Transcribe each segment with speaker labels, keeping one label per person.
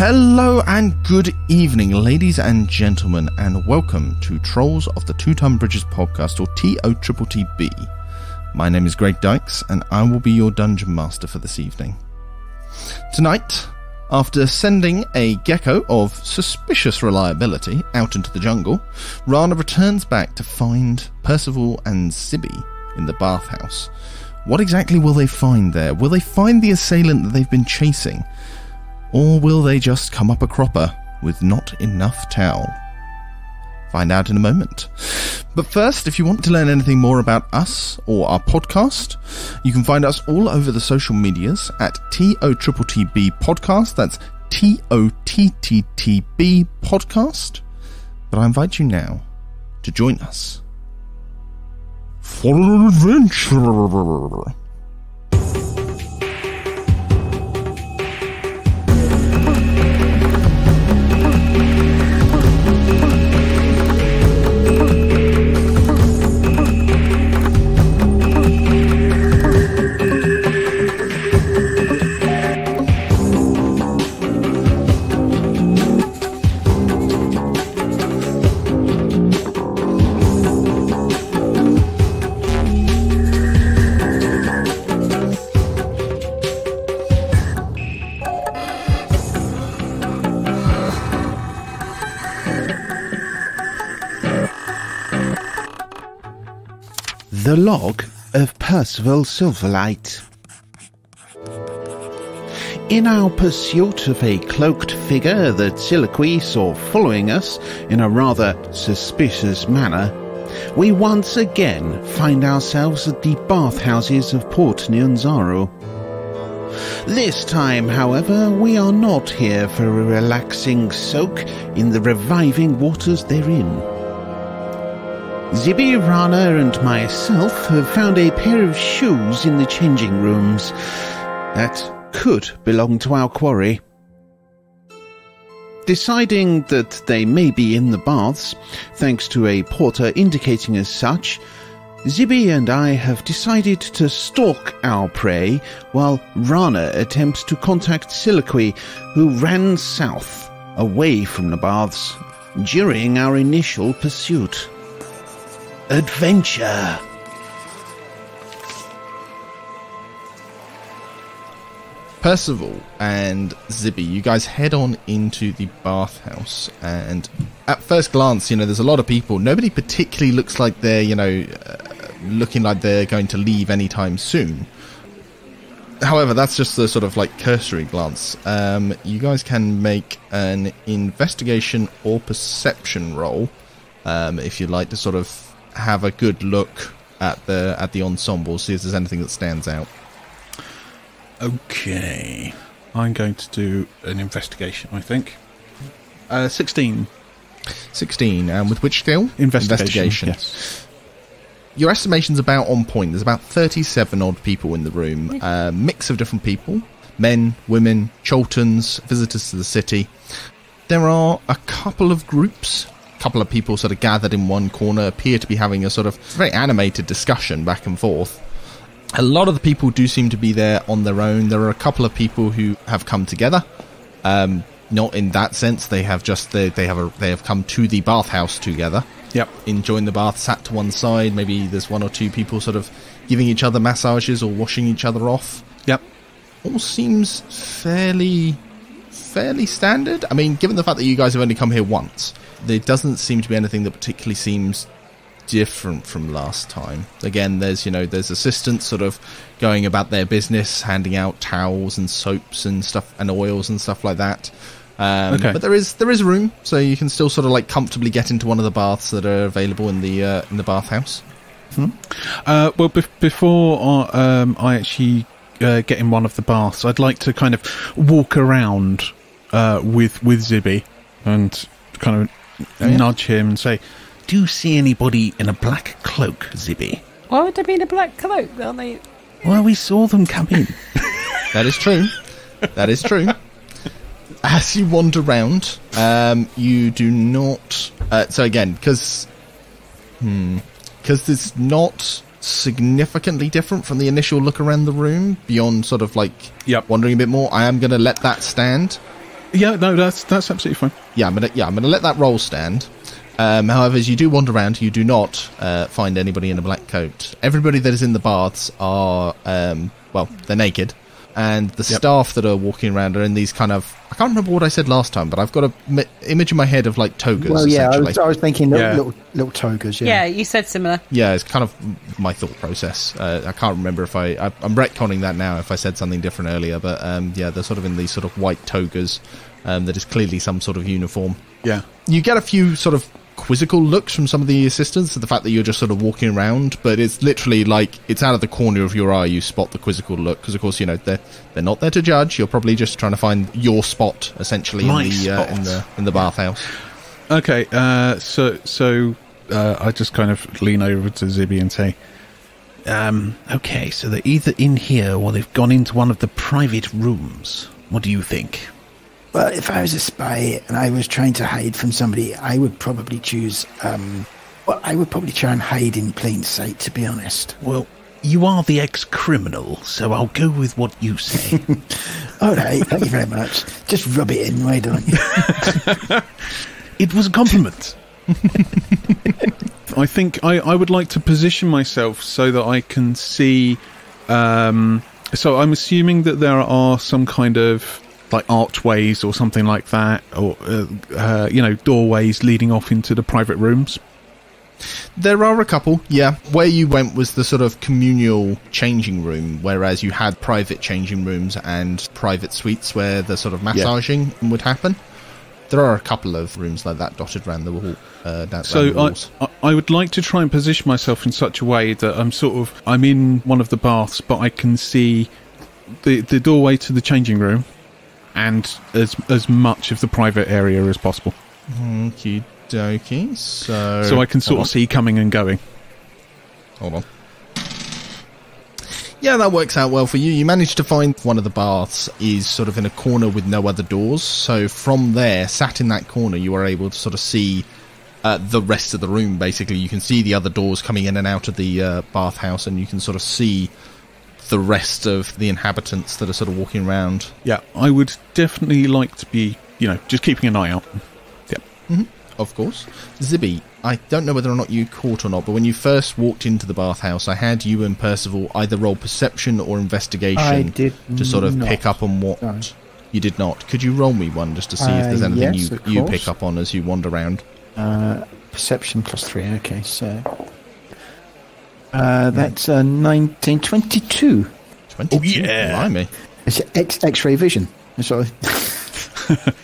Speaker 1: Hello and good evening, ladies and gentlemen, and welcome to Trolls of the Two Tonne Bridges podcast, or TOTTB. My name is Greg Dykes, and I will be your dungeon master for this evening. Tonight, after sending a gecko of suspicious reliability out into the jungle, Raana returns back to find Percival and Zibi in the bathhouse. What exactly will they find there? Will they find the assailant that they've been chasing? Or will they just come up a cropper with not enough towel? Find out in a moment. But first, if you want to learn anything more about us or our podcast, you can find us all over the social medias at TOTTB Podcast. That's TOTTB Podcast. But I invite you now to join us for an adventure.
Speaker 2: The Log of Percival Silverlight. In our pursuit of a cloaked figure that Siliqui saw following us in a rather suspicious manner, we once again find ourselves at the bathhouses of Port Nyanzaru. This time, however, we are not here for a relaxing soak in the reviving waters therein. Zibi, Raana and myself have found a pair of shoes in the changing rooms that could belong to our quarry. Deciding that they may be in the baths, thanks to a porter indicating as such, Zibi and I have decided to stalk our prey while Raana attempts to contact Siliqui, who ran south, away from the baths, during our initial pursuit. Adventure.
Speaker 1: Percival and Zibi, you guys head on into the bathhouse, and at first glance, there's a lot of people. Nobody particularly looks like they're, looking like they're going to leave anytime soon. However, that's just the sort of cursory glance. You guys can make an investigation or perception roll, if you'd like to sort of have a good look at the ensemble, see if there's anything that stands out.
Speaker 3: Okay, I'm going to do an investigation, I think. 16.
Speaker 1: 16, and with which skill?
Speaker 3: Investigation. Yes.
Speaker 1: Your estimation's about on point. There's about 37 odd people in the room. Mix of different people. Men, women, Choltons, visitors to the city. There are a couple of groups. Couple of people sort of gathered in one corner, appear to be having a sort of very animated discussion back and forth. A lot of the people do seem to be there on their own. There are a couple of people who have come together. Not in that sense. They have just they have come to the bathhouse together.
Speaker 3: Yep.
Speaker 1: Enjoying the bath, sat to one side. Maybe there's one or two people sort of giving each other massages or washing each other off.
Speaker 3: Yep.
Speaker 1: All seems fairly standard. I mean, given the fact that you guys have only come here once, there doesn't seem to be anything that particularly seems different from last time. Again, there's assistants sort of going about their business, handing out towels and soaps and stuff and oils and stuff like that. Okay. But there is room, so you can still sort of comfortably get into one of the baths that are available in the bathhouse.
Speaker 3: Well, before I actually get in one of the baths, I'd like to kind of walk around with Zibi and kind of nudge him and say, "Do you see anybody in a black cloak, Zibi?"
Speaker 4: Why would they be in a black cloak? Aren't they?
Speaker 3: Well, we saw them come in.
Speaker 1: That is true. That is true. As you wander around, you do not... so again, because it's not significantly different from the initial look around the room, beyond sort of wandering a bit more, I am going to let that stand.
Speaker 3: Yeah, no, that's absolutely fine.
Speaker 1: Yeah, I'm gonna let that roll stand. However, as you do wander around, you do not find anybody in a black coat. Everybody that is in the baths are, they're naked. And the staff that are walking around are in these kind of... I can't remember what I said last time, but I've got an image in my head of, like, togas,
Speaker 5: well, yeah, I was thinking
Speaker 3: little
Speaker 5: togas,
Speaker 4: Yeah, you said similar.
Speaker 1: Yeah, it's kind of my thought process. I can't remember if I'm retconning that now if I said something different earlier, but, they're sort of in these sort of white togas that is clearly some sort of uniform.
Speaker 3: Yeah.
Speaker 1: You get a few sort of quizzical looks from some of the assistants at the fact that you're just sort of walking around, but it's literally like it's out of the corner of your eye you spot the quizzical look, because of course, you know, they're not there to judge. You're probably just trying to find your spot essentially in the bathhouse.
Speaker 3: Okay, so I just kind of lean over to Zibi and say, okay, so they're either in here or they've gone into one of the private rooms. What do you think?
Speaker 5: Well, if I was a spy and I was trying to hide from somebody, I would probably choose... I would probably try and hide in plain sight, to be honest.
Speaker 3: Well, you are the ex-criminal, so I'll go with what you say.
Speaker 5: All right, thank you very much. Just rub it in, why don't you?
Speaker 3: It was a compliment. I think I would like to position myself so that I can see... so I'm assuming that there are some kind of... like archways or something like that, or doorways leading off into the private rooms.
Speaker 1: There are a couple, yeah. Where you went was the sort of communal changing room, whereas you had private changing rooms and private suites where the sort of massaging would happen. There are a couple of rooms like that dotted around the wall.
Speaker 3: I would like to try and position myself in such a way that I'm in one of the baths, but I can see the doorway to the changing room and as much of the private area as possible.
Speaker 1: Okie dokie.
Speaker 3: So I can sort of see coming and going.
Speaker 1: Hold on. Yeah, that works out well for you. You managed to find one of the baths is sort of in a corner with no other doors. So from there, sat in that corner, you are able to sort of see the rest of the room, basically. You can see the other doors coming in and out of the bathhouse, and you can sort of see the rest of the inhabitants that are sort of walking around.
Speaker 3: Yeah, I would definitely like to be, just keeping an eye out. Yeah.
Speaker 1: Mm-hmm. Of course. Zibi, I don't know whether or not you caught or not, but when you first walked into the bathhouse, I had you and Percival either roll perception or investigation to sort of pick up on what...
Speaker 5: Sorry.
Speaker 1: You did not. Could you roll me one just to see if there's anything you pick up on as you wander around?
Speaker 5: Perception +3, okay, so... that's 1922.
Speaker 1: 22?
Speaker 3: Oh, yeah.
Speaker 1: Blimey.
Speaker 5: It's X-ray vision. Sorry.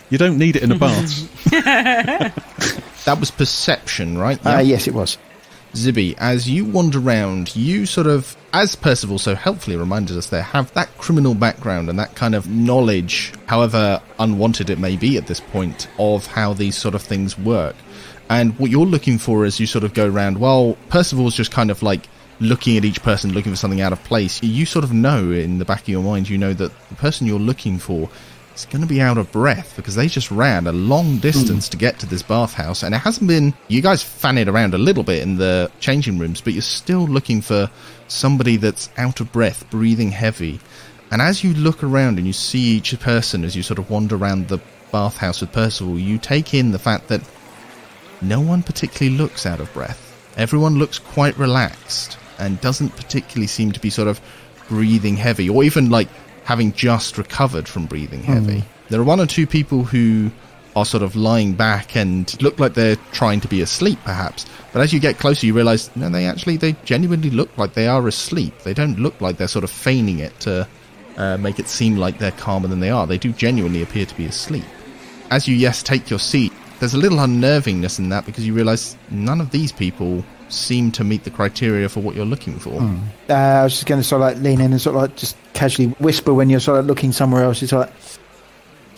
Speaker 3: You don't need it in a bath.
Speaker 1: That was perception, right?
Speaker 5: Yes, it was.
Speaker 1: Zibi, as you wander around, you sort of, as Percival so helpfully reminded us there, have that criminal background and that kind of knowledge, however unwanted it may be at this point, of how these sort of things work. And what you're looking for as you sort of go around, well, Percival's just kind of like looking at each person, looking for something out of place. You sort of know in the back of your mind, you know that the person you're looking for is going to be out of breath because they just ran a long distance to get to this bathhouse. And it hasn't been... You guys fan it around a little bit in the changing rooms, but you're still looking for somebody that's out of breath, breathing heavy. And as you look around and you see each person as you sort of wander around the bathhouse with Percival, you take in the fact that no one particularly looks out of breath. Everyone looks quite relaxed and doesn't particularly seem to be sort of breathing heavy, or even like having just recovered from breathing heavy. There are one or two people who are sort of lying back and look like they're trying to be asleep, perhaps. But as you get closer, you realise, no, they genuinely look like they are asleep. They don't look like they're sort of feigning it to make it seem like they're calmer than they are. They do genuinely appear to be asleep. As you, take your seat, there's a little unnervingness in that because you realise none of these people seem to meet the criteria for what you're looking for.
Speaker 5: I was just going to sort of like lean in and sort of like just casually whisper when you're sort of looking somewhere else. It's like,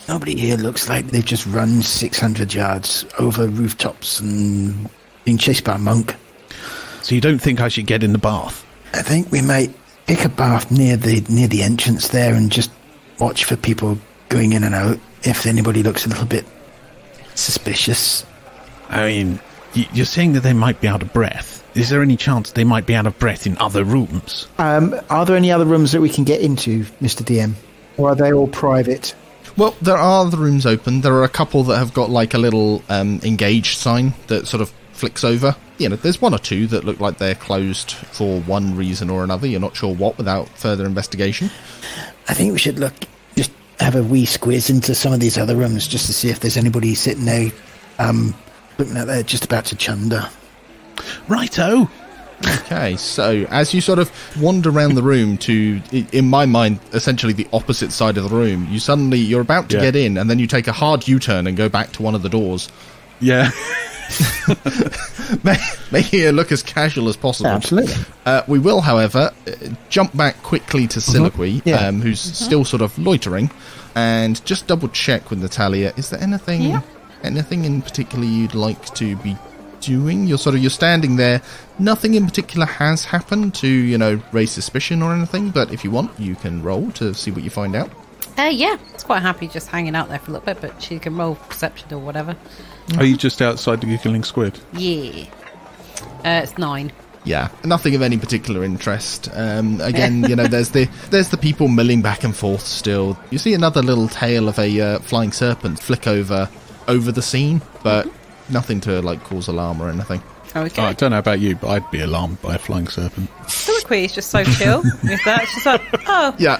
Speaker 5: nobody here looks like they've just run 600 yards over rooftops and been chased by a monk.
Speaker 3: So you don't think I should get in the bath?
Speaker 5: I think we might pick a bath near the entrance there and just watch for people going in and out if anybody looks a little bit suspicious.
Speaker 3: I mean, you're saying that they might be out of breath. Is there any chance they might be out of breath in other rooms?
Speaker 5: Are there any other rooms that we can get into, Mr. DM? Or are they all private?
Speaker 1: Well, there are the rooms open. There are a couple that have got like a little engaged sign that sort of flicks over. You know, there's one or two that look like they're closed for one reason or another. You're not sure what without further investigation.
Speaker 5: I think we should just have a wee squiz into some of these other rooms just to see if there's anybody sitting there looking like they're just about to chunder.
Speaker 3: Righto.
Speaker 1: Okay, so as you sort of wander around the room to, in my mind, essentially the opposite side of the room, you're about to get in, and then you take a hard U-turn and go back to one of the doors.
Speaker 3: Yeah.
Speaker 1: Making it look as casual as possible.
Speaker 5: Absolutely.
Speaker 1: We will, however, jump back quickly to Soliloquy, who's still sort of loitering, and just double check with Natalia. Is there anything in particular you'd like to be doing? You're standing there. Nothing in particular has happened to, raise suspicion or anything, but if you want, you can roll to see what you find out.
Speaker 4: Yeah, it's quite happy just hanging out there for a little bit, but she can roll perception or whatever.
Speaker 3: Are you just outside the giggling squid?
Speaker 4: Yeah. It's 9.
Speaker 1: Yeah, nothing of any particular interest. Again, there's the people milling back and forth still. You see another little tail of a flying serpent flick over the scene, but nothing to cause alarm or anything.
Speaker 4: Okay.
Speaker 3: I don't know about you, but I'd be alarmed by a flying serpent.
Speaker 4: Soliloquy is just so chill with that. She's like, oh.
Speaker 1: Yeah,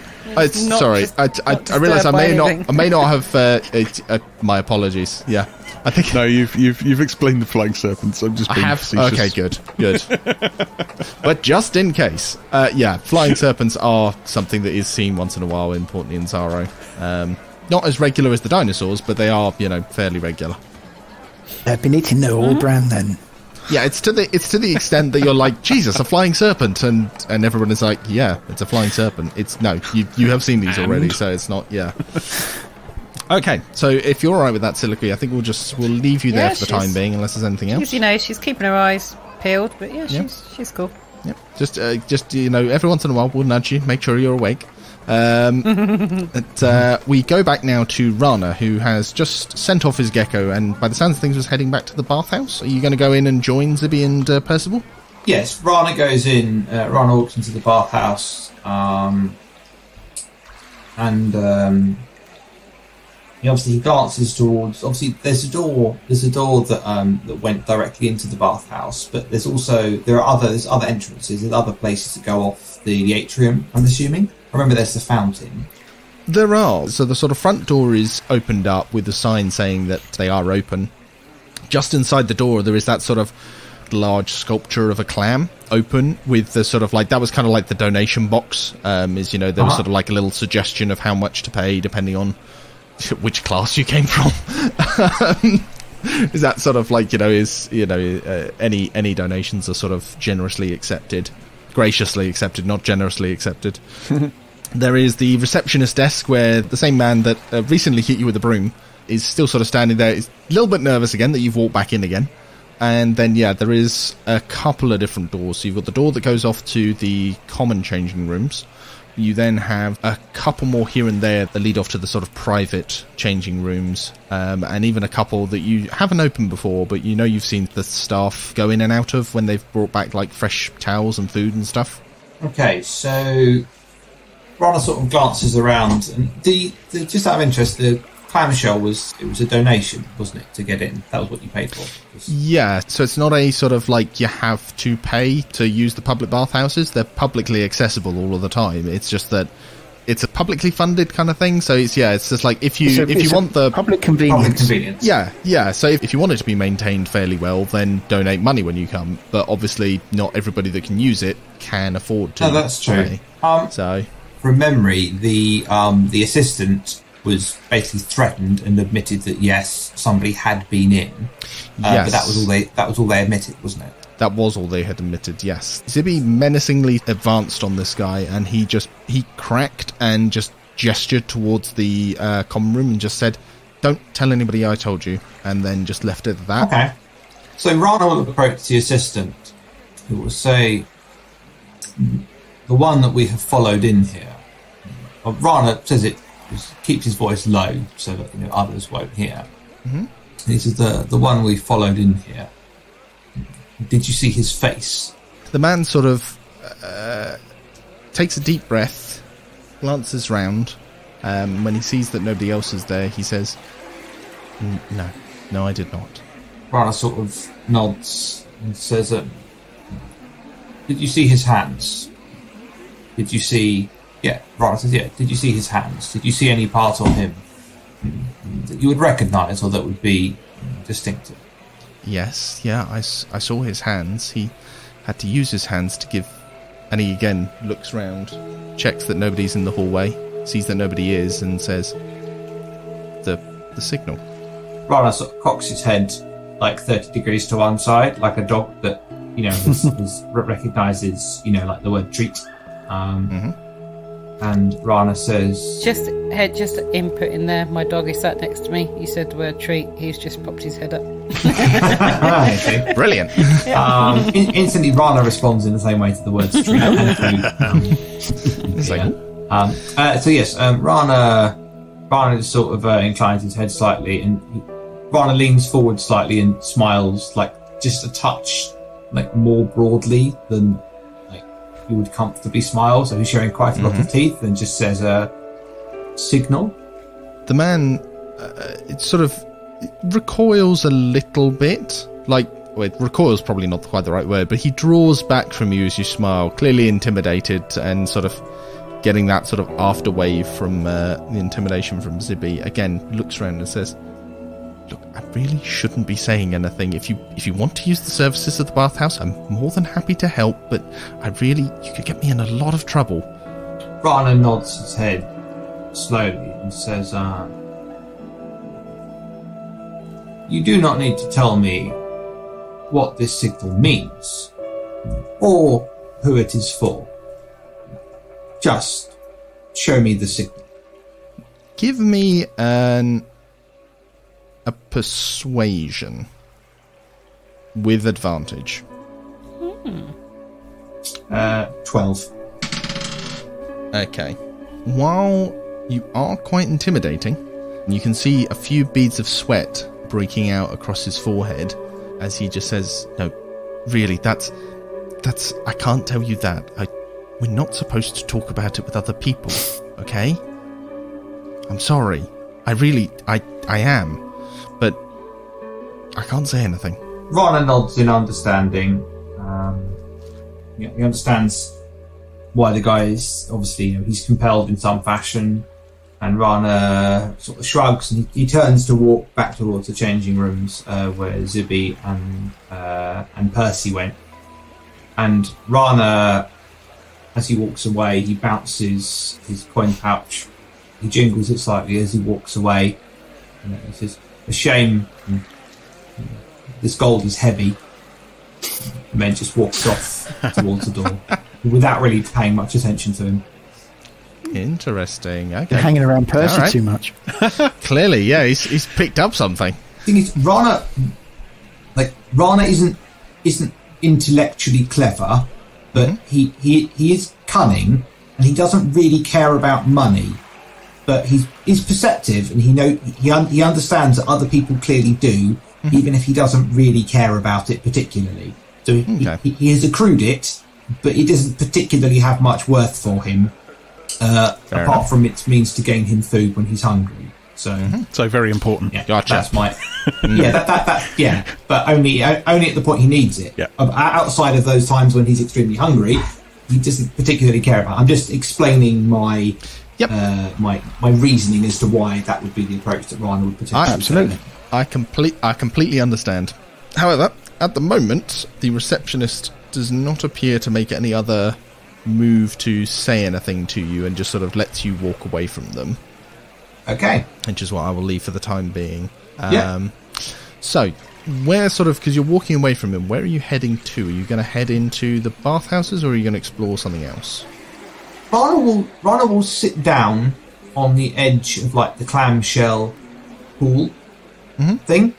Speaker 1: sorry. I realise I may not have. My apologies. Yeah, I think.
Speaker 3: No, you've explained the flying serpents. I'm just being facetious.
Speaker 1: Okay, good. But just in case, flying serpents are something that is seen once in a while in Port Nyanzaro. Not as regular as the dinosaurs, but they are, fairly regular.
Speaker 5: We need to know all brand then.
Speaker 1: Yeah, it's to the extent that you're like, Jesus, a flying serpent, and everyone is like, yeah, it's a flying serpent. It's no, you have seen these already, so it's not. Yeah. Okay, so if you're all right with that, Soliloquy, I think we'll leave you there for the time being, unless there's anything else.
Speaker 4: She's keeping her eyes peeled, but she's cool.
Speaker 1: Yep. Just every once in a while we'll nudge you, make sure you're awake. We go back now to Raana, who has just sent off his gecko, and by the sounds of things was heading back to the bathhouse. Are you going to go in and join Zibi and Percival?
Speaker 6: Yes, Raana goes in. Raana walks into the bathhouse, and he glances towards. Obviously, there's a door that went directly into the bathhouse, but there's other entrances, there's other places that go off the atrium, I'm assuming. I remember there's the fountain.
Speaker 1: There are. So the sort of front door is opened up with a sign saying that they are open. Just inside the door, there is that sort of large sculpture of a clam open with the sort of that was kind of like the donation box. There was sort of a little suggestion of how much to pay depending on which class you came from. Is that sort of any donations are sort of generously accepted, graciously accepted, not generously accepted. There is the receptionist desk where the same man that recently hit you with a broom is still sort of standing there. He's a little bit nervous again that you've walked back in again. And then, there is a couple of different doors. So you've got the door that goes off to the common changing rooms. You then have a couple more here and there that lead off to the sort of private changing rooms. And even a couple that you haven't opened before, but you've seen the staff go in and out of when they've brought back fresh towels and food and stuff.
Speaker 6: Okay, so Raana sort of glances around, and the just out of interest, the clamshell was a donation, wasn't it, to get in? That was what you paid for.
Speaker 1: Yeah, so it's not a sort of you have to pay to use the public bathhouses. They're publicly accessible all of the time. It's just that it's a publicly funded kind of thing. So it's just if you want the
Speaker 5: public convenience.
Speaker 1: Yeah. So if you want it to be maintained fairly well, then donate money when you come. But obviously, not everybody that can use it can afford to.
Speaker 6: Oh, that's true.
Speaker 1: So.
Speaker 6: From memory, the assistant was basically threatened and admitted that yes, somebody had been in.
Speaker 1: Yes.
Speaker 6: But that was all they admitted, wasn't it?
Speaker 1: That was all they had admitted, yes. Zibi menacingly advanced on this guy, and he cracked and just gestured towards the common room and just said, "Don't tell anybody I told you," and then just left it at that.
Speaker 6: Okay. So Raana will approach the assistant, who will say, "The one that we have followed in here." Raana says it keeps his voice low so that others won't hear.
Speaker 1: Mm-hmm.
Speaker 6: He says, the one we followed in here, did you see his face?
Speaker 1: The man sort of takes a deep breath, glances round, When he sees that nobody else is there, he says, No, I did not.
Speaker 6: Raana sort of nods and says, did you see his hands? Did you see... Yeah, Raana says, yeah. Did you see his hands? Did you see any part on him that you would recognise or that would be distinctive?
Speaker 1: Yes, yeah, I saw his hands. He had to use his hands to give... And he again looks round, checks that nobody's in the hallway, sees that nobody is, and says, the signal.
Speaker 6: Raana sort of cocks his head like 30 degrees to one side, like a dog that, recognises, like the word treat. And Raana says...
Speaker 4: Just input in there. My dog is sat next to me. You said the word treat. He's just popped his head up.
Speaker 1: Brilliant.
Speaker 6: Instantly, Raana responds in the same way to the words treat and food. So yes, Raana just sort of inclines his head slightly, and Raana leans forward slightly and smiles, like just a touch, like more broadly than like you would comfortably smile. So he's showing quite a lot of teeth, and just says signal.
Speaker 1: The man it sort of recoils a little bit. Recoil's probably not quite the right word, but he draws back from you as you smile, clearly intimidated, and sort of getting that sort of after wave from the intimidation from Zibi. Again, looks around and says, look, I really shouldn't be saying anything. If you want to use the services of the Bathhouse, I'm more than happy to help, but you could get me in a lot of trouble.
Speaker 6: Raana nods his head slowly and says, you do not need to tell me what this signal means, or who it is for. Just show me the signal.
Speaker 1: Give me a persuasion with advantage.
Speaker 6: 12.
Speaker 1: Okay. While you are quite intimidating, you can see a few beads of sweat breaking out across his forehead as he just says, no, really, that's I can't tell you that. We're not supposed to talk about it with other people, okay? I'm sorry. I am. But I can't say anything.
Speaker 6: Raana nods in understanding. He understands why the guy is, obviously, he's compelled in some fashion. And Raana sort of shrugs, and he turns to walk back towards the changing rooms where Zibi and Percy went. And Raana, as he walks away, he bounces his coin pouch. He jingles it slightly as he walks away. He says, a shame, this gold is heavy. And then just walks off towards the door without really paying much attention to him.
Speaker 1: Interesting. Okay.
Speaker 5: You're hanging around Percy too much.
Speaker 1: Clearly, yeah, he's picked up something.
Speaker 6: The thing is, Raana isn't intellectually clever, but he is cunning, and he doesn't really care about money. But he's perceptive, and he understands that other people clearly do, even if he doesn't really care about it particularly. So he has accrued it, but it doesn't particularly have much worth for him. Apart from its means to gain him food when he's hungry. So
Speaker 3: so very important.
Speaker 6: Yeah,
Speaker 1: gotcha.
Speaker 6: That's my but only at the point he needs it.
Speaker 3: Yeah.
Speaker 6: Outside of those times when he's extremely hungry, he doesn't particularly care about it. I'm just explaining my my reasoning as to why that would be the approach that Raana would potentially
Speaker 5: absolutely
Speaker 6: take.
Speaker 1: I completely understand. However, at the moment, the receptionist does not appear to make any other move to say anything to you, and just sort of lets you walk away from them.
Speaker 6: Okay.
Speaker 1: Which is what I will leave for the time being. So, where because you're walking away from him, where are you heading to? Are you going to head into the bathhouses, or are you going to explore something else?
Speaker 6: Raana will sit down on the edge of the clamshell pool thing.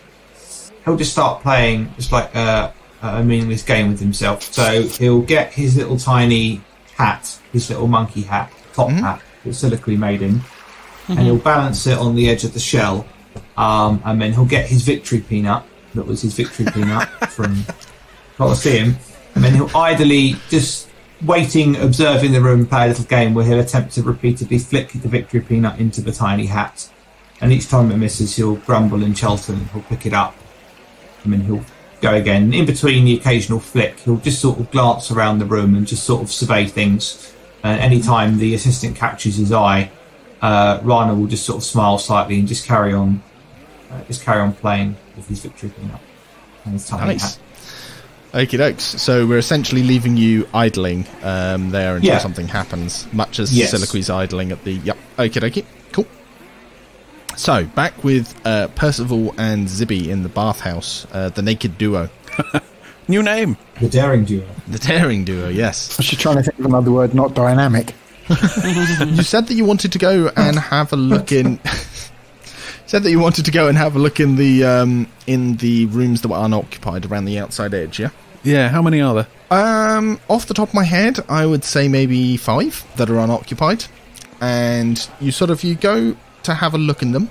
Speaker 6: He'll just start playing just a meaningless game with himself. So he'll get his little tiny hat, his little monkey hat, top hat that silicone made in, and he'll balance it on the edge of the shell, and then he'll get his victory peanut, that was his victory peanut from Colosseum, and then he'll idly just waiting, observing the room, play a little game where he'll attempt to repeatedly flick the victory peanut into the tiny hat. And each time it misses, he'll grumble and Chelton. He'll pick it up. And then he'll go again. In between the occasional flick, he'll just sort of glance around the room and just sort of survey things. Any time the assistant catches his eye, Raana will just sort of smile slightly and just carry on playing with his victory peanut and his tiny hat.
Speaker 1: Okie dokes. So we're essentially leaving you idling there until something happens, much as Soliloquy's idling at the... Yep. Okie dokie. Cool. So, back with Percival and Zibi in the bathhouse, the naked duo.
Speaker 3: New name.
Speaker 6: The daring duo.
Speaker 1: The daring duo, yes.
Speaker 5: I was just trying to think of another word, not dynamic.
Speaker 1: You said that you wanted to go and have a look in... said that you wanted to go and have a look in the rooms that were unoccupied around the outside edge, yeah?
Speaker 3: Yeah, how many are there?
Speaker 1: Off the top of my head, I would say maybe 5 that are unoccupied. And you go to have a look in them.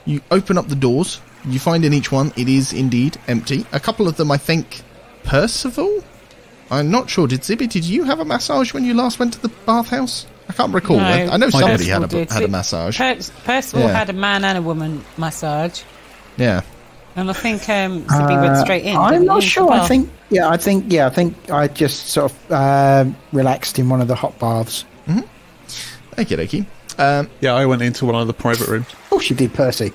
Speaker 1: You open up the doors. You find in each one it is indeed empty. A couple of them, I think, Percival? I'm not sure. Did you have a massage when you last went to the bathhouse? I can't recall.
Speaker 4: No,
Speaker 1: I know somebody had a massage.
Speaker 4: Percival had a man and a woman massage.
Speaker 1: Yeah.
Speaker 4: And I think Zibi went straight in.
Speaker 5: I'm not sure. I think I just sort of relaxed in one of the hot baths.
Speaker 1: Mm-hmm. Okie
Speaker 3: yeah, I went into one of the private rooms.
Speaker 5: Oh, she did, Percy.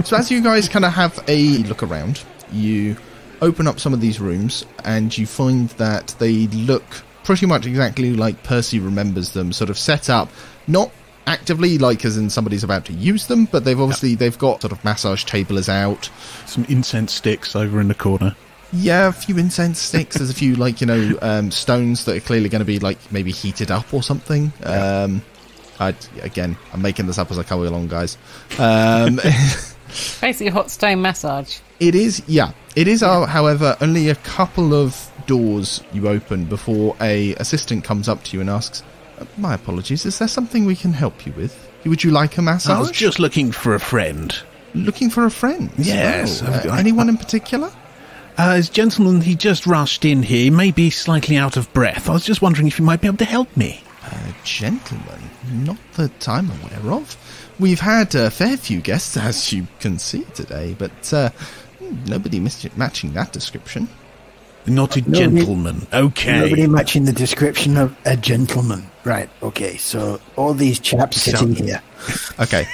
Speaker 1: So as you guys kind of have a look around, you open up some of these rooms and you find that they look pretty much exactly like Percy remembers them, sort of set up, not actively, like as in somebody's about to use them, but they've got sort of massage tablers out.
Speaker 3: Some incense sticks over in the corner.
Speaker 1: Yeah, a few incense sticks. There's a few, stones that are clearly going to be, maybe heated up or something. Yeah. I'm making this up as I go along, guys.
Speaker 4: Basically a hot stone massage.
Speaker 1: It is, yeah. It is, however, only a couple of doors you open before a assistant comes up to you and asks, my apologies, is there something we can help you with? Would you like a massage?
Speaker 3: I was just looking for a friend.
Speaker 1: Looking for a friend?
Speaker 3: Yes.
Speaker 1: Anyone in particular?
Speaker 3: This gentleman, he just rushed in here. He may be slightly out of breath. I was just wondering if you might be able to help me.
Speaker 1: Gentleman? Not that I'm aware of. We've had a fair few guests, as you can see today, but nobody matching that description.
Speaker 3: Not a gentleman. Okay.
Speaker 5: Nobody matching the description of a gentleman. Right, okay, so all these chaps sitting here.
Speaker 1: Okay.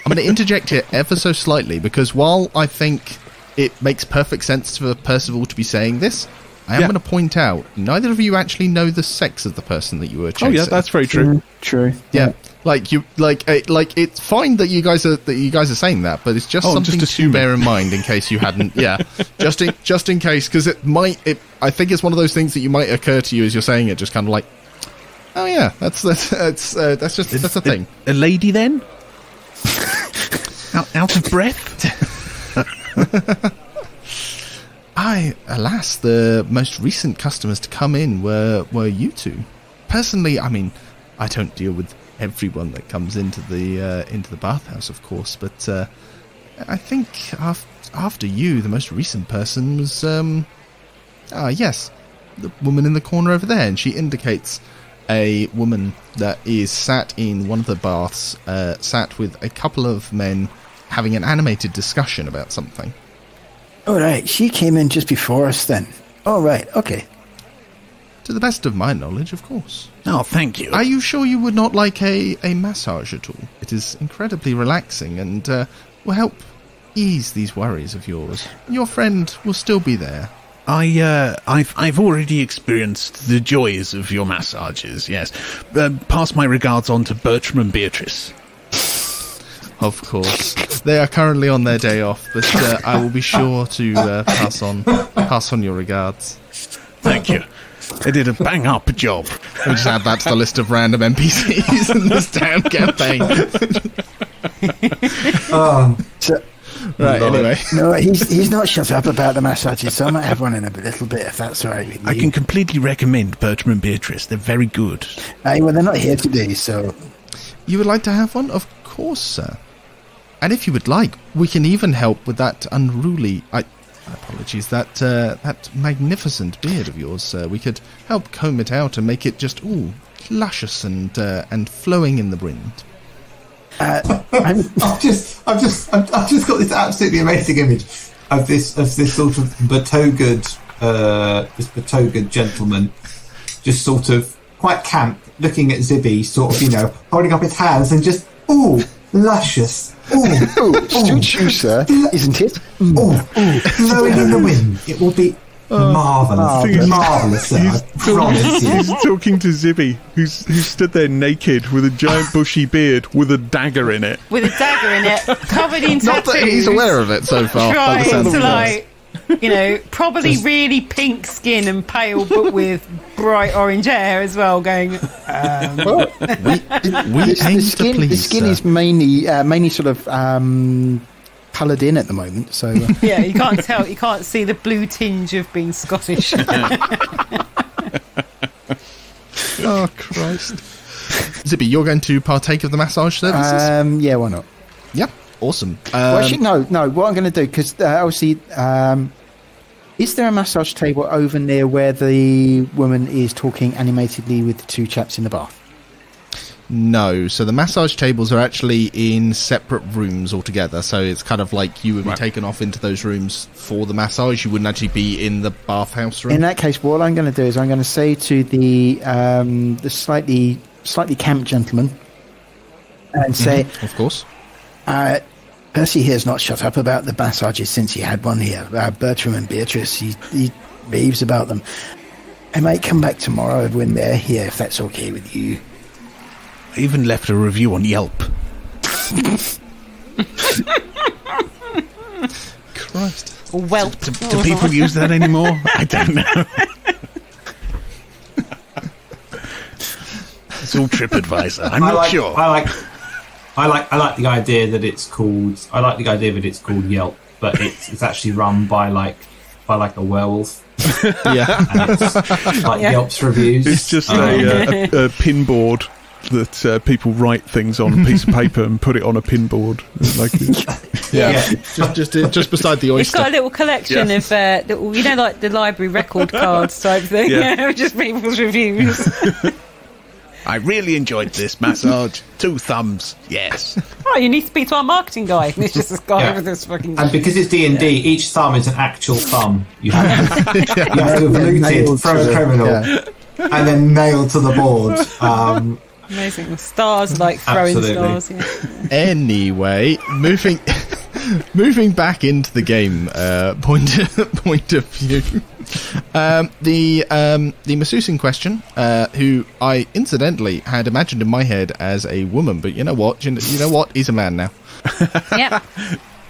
Speaker 1: I'm going to interject here ever so slightly, because while I think it makes perfect sense for Percival to be saying this, I am going to point out, neither of you actually know the sex of the person that you were chasing.
Speaker 3: Oh yeah, that's very true.
Speaker 5: True.
Speaker 1: Yeah. It's fine that you guys are saying that, but it's just something to bear in mind in case you hadn't. Yeah, just in case, because I think it's one of those things that you might occur to you as you're saying it, just kind of like, oh yeah, that's a thing.
Speaker 3: A lady then? out of breath?
Speaker 1: Alas, the most recent customers to come in were you two. Personally, I mean, I don't deal with everyone that comes into the bathhouse, of course, but I think after you, the most recent person was yes, the woman in the corner over there, and she indicates a woman that is sat in one of the baths, sat with a couple of men having an animated discussion about something.
Speaker 5: All right, she came in just before us then. All right, okay.
Speaker 1: To the best of my knowledge, of course.
Speaker 3: Oh, thank you.
Speaker 1: Are you sure you would not like a massage at all? It is incredibly relaxing and will help ease these worries of yours. Your friend will still be there.
Speaker 3: I've already experienced the joys of your massages, yes. Pass my regards on to Bertram and Beatrice.
Speaker 1: Of course. They are currently on their day off, but I will be sure to pass on your regards.
Speaker 3: Thank you. They did a bang-up job.
Speaker 1: We'll just add that to the list of random NPCs in this damn campaign. Right, anyway.
Speaker 5: No, he's not shut up about the massages, so I might have one in a little bit, if that's all right with you.
Speaker 3: I can completely recommend Bertram and Beatrice. They're very good.
Speaker 5: Well, they're not here today, so...
Speaker 1: You would like to have one? Of course, sir. And if you would like, we can even help with that unruly... Apologies. That magnificent beard of yours, sir. We could help comb it out and make it just luscious and flowing in the wind.
Speaker 6: I've just got this absolutely amazing image of this sort of betogered gentleman, just sort of quite camp, looking at Zibi, sort of, holding up his hands and just luscious.
Speaker 5: Suits you, sir, isn't it?
Speaker 6: Blowing in the wind. It will be marvellous. Marvellous, sir. I promise you.
Speaker 3: He's talking to Zibi, who's stood there naked with a giant bushy beard with a dagger in it.
Speaker 4: Covered in tattoos.
Speaker 1: Not that he's aware of it so far.
Speaker 4: Trying to, probably really pink skin and pale, but with bright orange hair as well, going...
Speaker 1: we aim to please,
Speaker 5: the skin is mainly sort of coloured in at the moment, so...
Speaker 4: Yeah, you can't tell. You can't see the blue tinge of being Scottish.
Speaker 1: Oh, Christ. Zibi, you're going to partake of the massage services?
Speaker 5: Yeah, why not?
Speaker 1: Yeah, awesome.
Speaker 5: Well, actually, no. What I'm going to do, because obviously, is there a massage table over near where the woman is talking animatedly with the two chaps in the bath?
Speaker 1: No, so the massage tables are actually in separate rooms altogether, so it's kind of like you would be taken off into those rooms for the massage. You wouldn't actually be in the bathhouse room.
Speaker 5: In that case, what I'm going to do is I'm going to say to the slightly camp gentleman and say,
Speaker 1: of course,
Speaker 5: Percy here's not shut up about the massages since he had one here. Bertram and Beatrice, he raves about them. I might come back tomorrow when they're here, if that's okay with you.
Speaker 3: I even left a review on Yelp.
Speaker 1: Christ.
Speaker 4: Well,
Speaker 3: do people use that anymore? I don't know. It's all TripAdvisor. I'm not sure.
Speaker 6: I like the idea that it's called. I like the idea that it's called Yelp, but it's actually run by a werewolf.
Speaker 1: Yeah,
Speaker 6: and it's like Yelp's reviews.
Speaker 3: It's just a pin board that people write things on a piece of paper and put it on a pin board.
Speaker 1: Just beside the oyster.
Speaker 4: It's got a little collection of little, like the library record cards type thing.
Speaker 3: Yeah.
Speaker 4: Just people's reviews.
Speaker 3: I really enjoyed this massage. 2 thumbs, yes.
Speaker 4: Oh, you need to speak to our marketing guy. And it's just this guy with this fucking...
Speaker 6: And because it's D&D, each thumb is an actual thumb. You have to have looted from a criminal and then nailed to the board.
Speaker 4: Amazing. Stars, like throwing stars. Yeah.
Speaker 1: Anyway, moving back into the game point of view. The masseuse in question, who I incidentally had imagined in my head as a woman, but you know what? He's a man now.
Speaker 4: Yeah.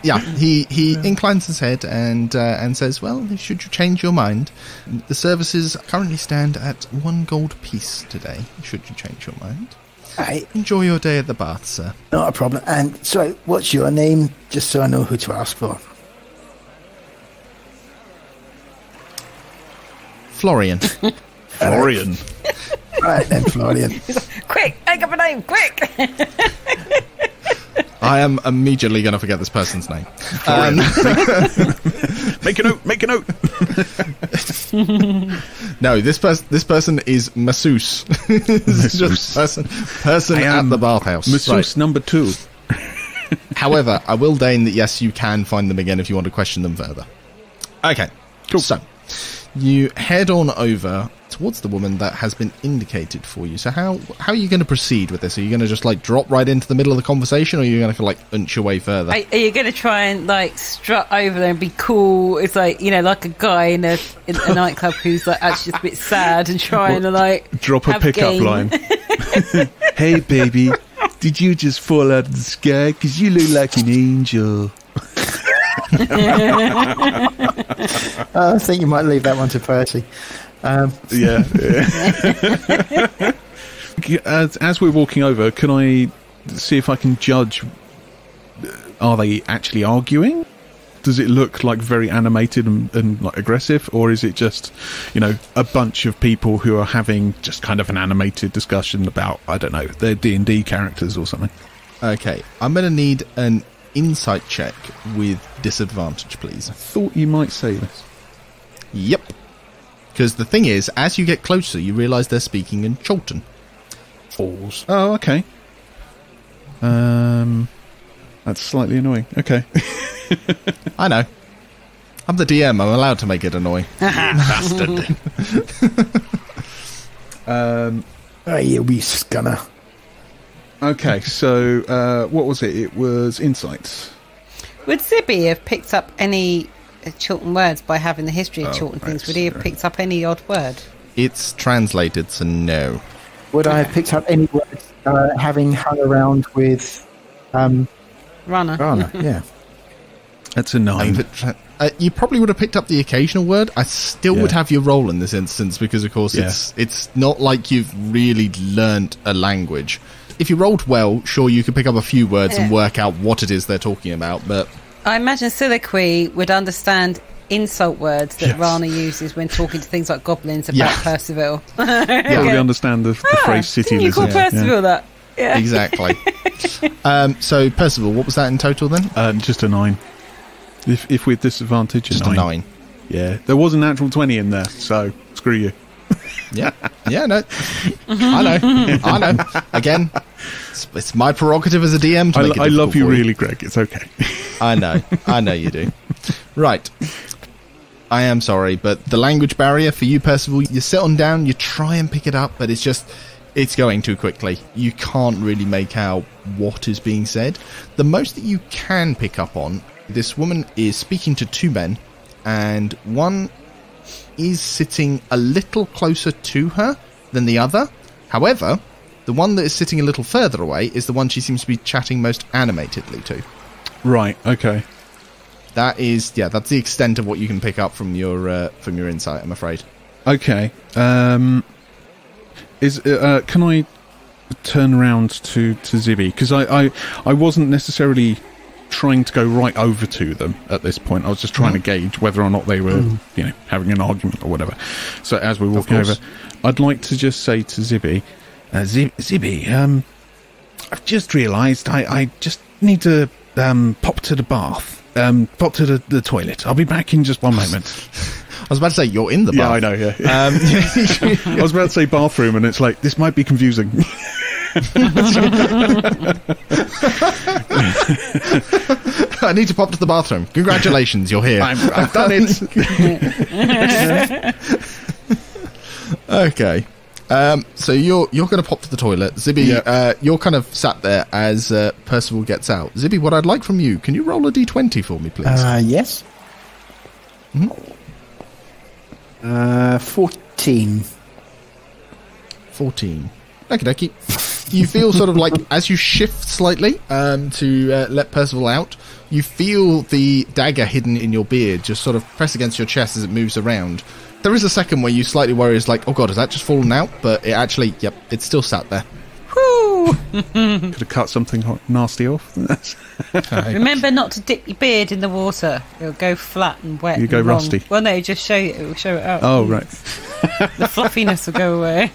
Speaker 1: Yeah, he inclines his head and says, "Well, should you change your mind, the services currently stand at 1 gold piece today. Should you change your mind, enjoy your day at the bath, sir."
Speaker 5: Not a problem. And so, what's your name, just so I know who to ask for?
Speaker 1: Florian.
Speaker 3: Florian.
Speaker 5: Right then, Florian.
Speaker 4: Quick, make up a name, quick!
Speaker 1: I am immediately going to forget this person's name.
Speaker 3: Make a note.
Speaker 1: No, this person is masseuse. This is just person at the bathhouse.
Speaker 3: Masseuse number 2.
Speaker 1: However, I will deign that yes, you can find them again if you want to question them further. Okay, cool. So you head on over towards the woman that has been indicated for you. So how are you going to proceed with this? Are you going to just drop right into the middle of the conversation, or are you going to inch your way further?
Speaker 4: Are you going to try and strut over there and be cool? It's like a guy in a nightclub who's actually just a bit sad and trying to
Speaker 3: drop a pickup line. Hey baby, did you just fall out of the sky? Because you look like an angel.
Speaker 5: I think you might leave that one to Percy.
Speaker 3: Yeah. As we're walking over, can I see if I can judge? Are they actually arguing? Does it look very animated and aggressive, or is it just, a bunch of people who are having just kind of an animated discussion about, I don't know, their D&D characters or something?
Speaker 1: Okay, I'm going to need an insight check with disadvantage, please.
Speaker 3: Thought you might say this.
Speaker 1: Yep. Because the thing is, as you get closer, you realise they're speaking in Chultan.
Speaker 3: Falls. Oh, okay. That's slightly annoying. Okay.
Speaker 1: I know. I'm the DM. I'm allowed to make it annoying. Bastard.
Speaker 5: You wee scunner.
Speaker 3: Okay, so what was it? It was insights.
Speaker 4: Would Zibi have picked up any Chiltern words by having the history of Chiltern things? Would he have picked up any odd word?
Speaker 1: It's translated, so no.
Speaker 5: Would I have picked up any words having hung around with
Speaker 4: Raana.
Speaker 5: Raana? Yeah.
Speaker 3: That's a 9.
Speaker 1: You probably would have picked up the occasional word. I still would have your roll in this instance because, of course, it's not like you've really learnt a language. If you rolled well, sure, you could pick up a few words and work out what it is they're talking about, but...
Speaker 4: I imagine Soliloquy would understand insult words that Raana uses when talking to things like goblins about Percival.
Speaker 3: Probably understand the phrase city
Speaker 4: didn't you call Percival that? Yeah.
Speaker 1: Exactly. So, Percival, what was that in total then?
Speaker 3: Just a 9. If with disadvantage,
Speaker 1: just a 9.
Speaker 3: Yeah, there was a natural 20 in there, so screw you.
Speaker 1: Yeah, no. I know. Again, it's my prerogative as a DM to make it difficult.
Speaker 3: I love you
Speaker 1: for
Speaker 3: really, Greg. It's okay.
Speaker 1: I know you do. Right. I am sorry, but the language barrier for you, Percival, you sit on down, you try and pick it up, but it's going too quickly. You can't really make out what is being said. The most that you can pick up on, this woman is speaking to 2 men, and one is sitting a little closer to her than the other. However, the one that is sitting a little further away is the one she seems to be chatting most animatedly to.
Speaker 3: Right, okay.
Speaker 1: That's the extent of what you can pick up from your insight, I'm afraid.
Speaker 3: Okay. Can I turn around to Zibi? Because I wasn't necessarily trying to go right over to them at this point. I was just trying to gauge whether or not they were, having an argument or whatever. So as we're walking over, I'd like to just say to Zibi, Zibi, I've just realised I just need to pop to the bath, pop to the toilet. I'll be back in just one moment.
Speaker 1: I was about to say, you're in the bath.
Speaker 3: Yeah, I know, yeah. I was about to say bathroom, and it's like, this might be confusing.
Speaker 1: I need to pop to the bathroom. Congratulations, you're here.
Speaker 3: I've done it.
Speaker 1: Okay. So you're going to pop to the toilet. Zibi, you're kind of sat there as Percival gets out. Zibi, what I'd like from you, can you roll a d20 for me, please?
Speaker 5: Yes. 14.
Speaker 1: 14. Okey-dokey. You feel sort of like, as you shift slightly to let Percival out, you feel the dagger hidden in your beard just sort of press against your chest as it moves around. There is a second where you slightly worry, it's like, oh god, has that just fallen out? But it actually, it's still sat there.
Speaker 4: Woo!
Speaker 3: Could have cut something nasty off.
Speaker 4: Remember not to dip your beard in the water. It'll go flat and wet.
Speaker 3: You go rusty.
Speaker 4: Well, no, just it will show it out.
Speaker 3: Oh, right.
Speaker 4: The fluffiness will go away.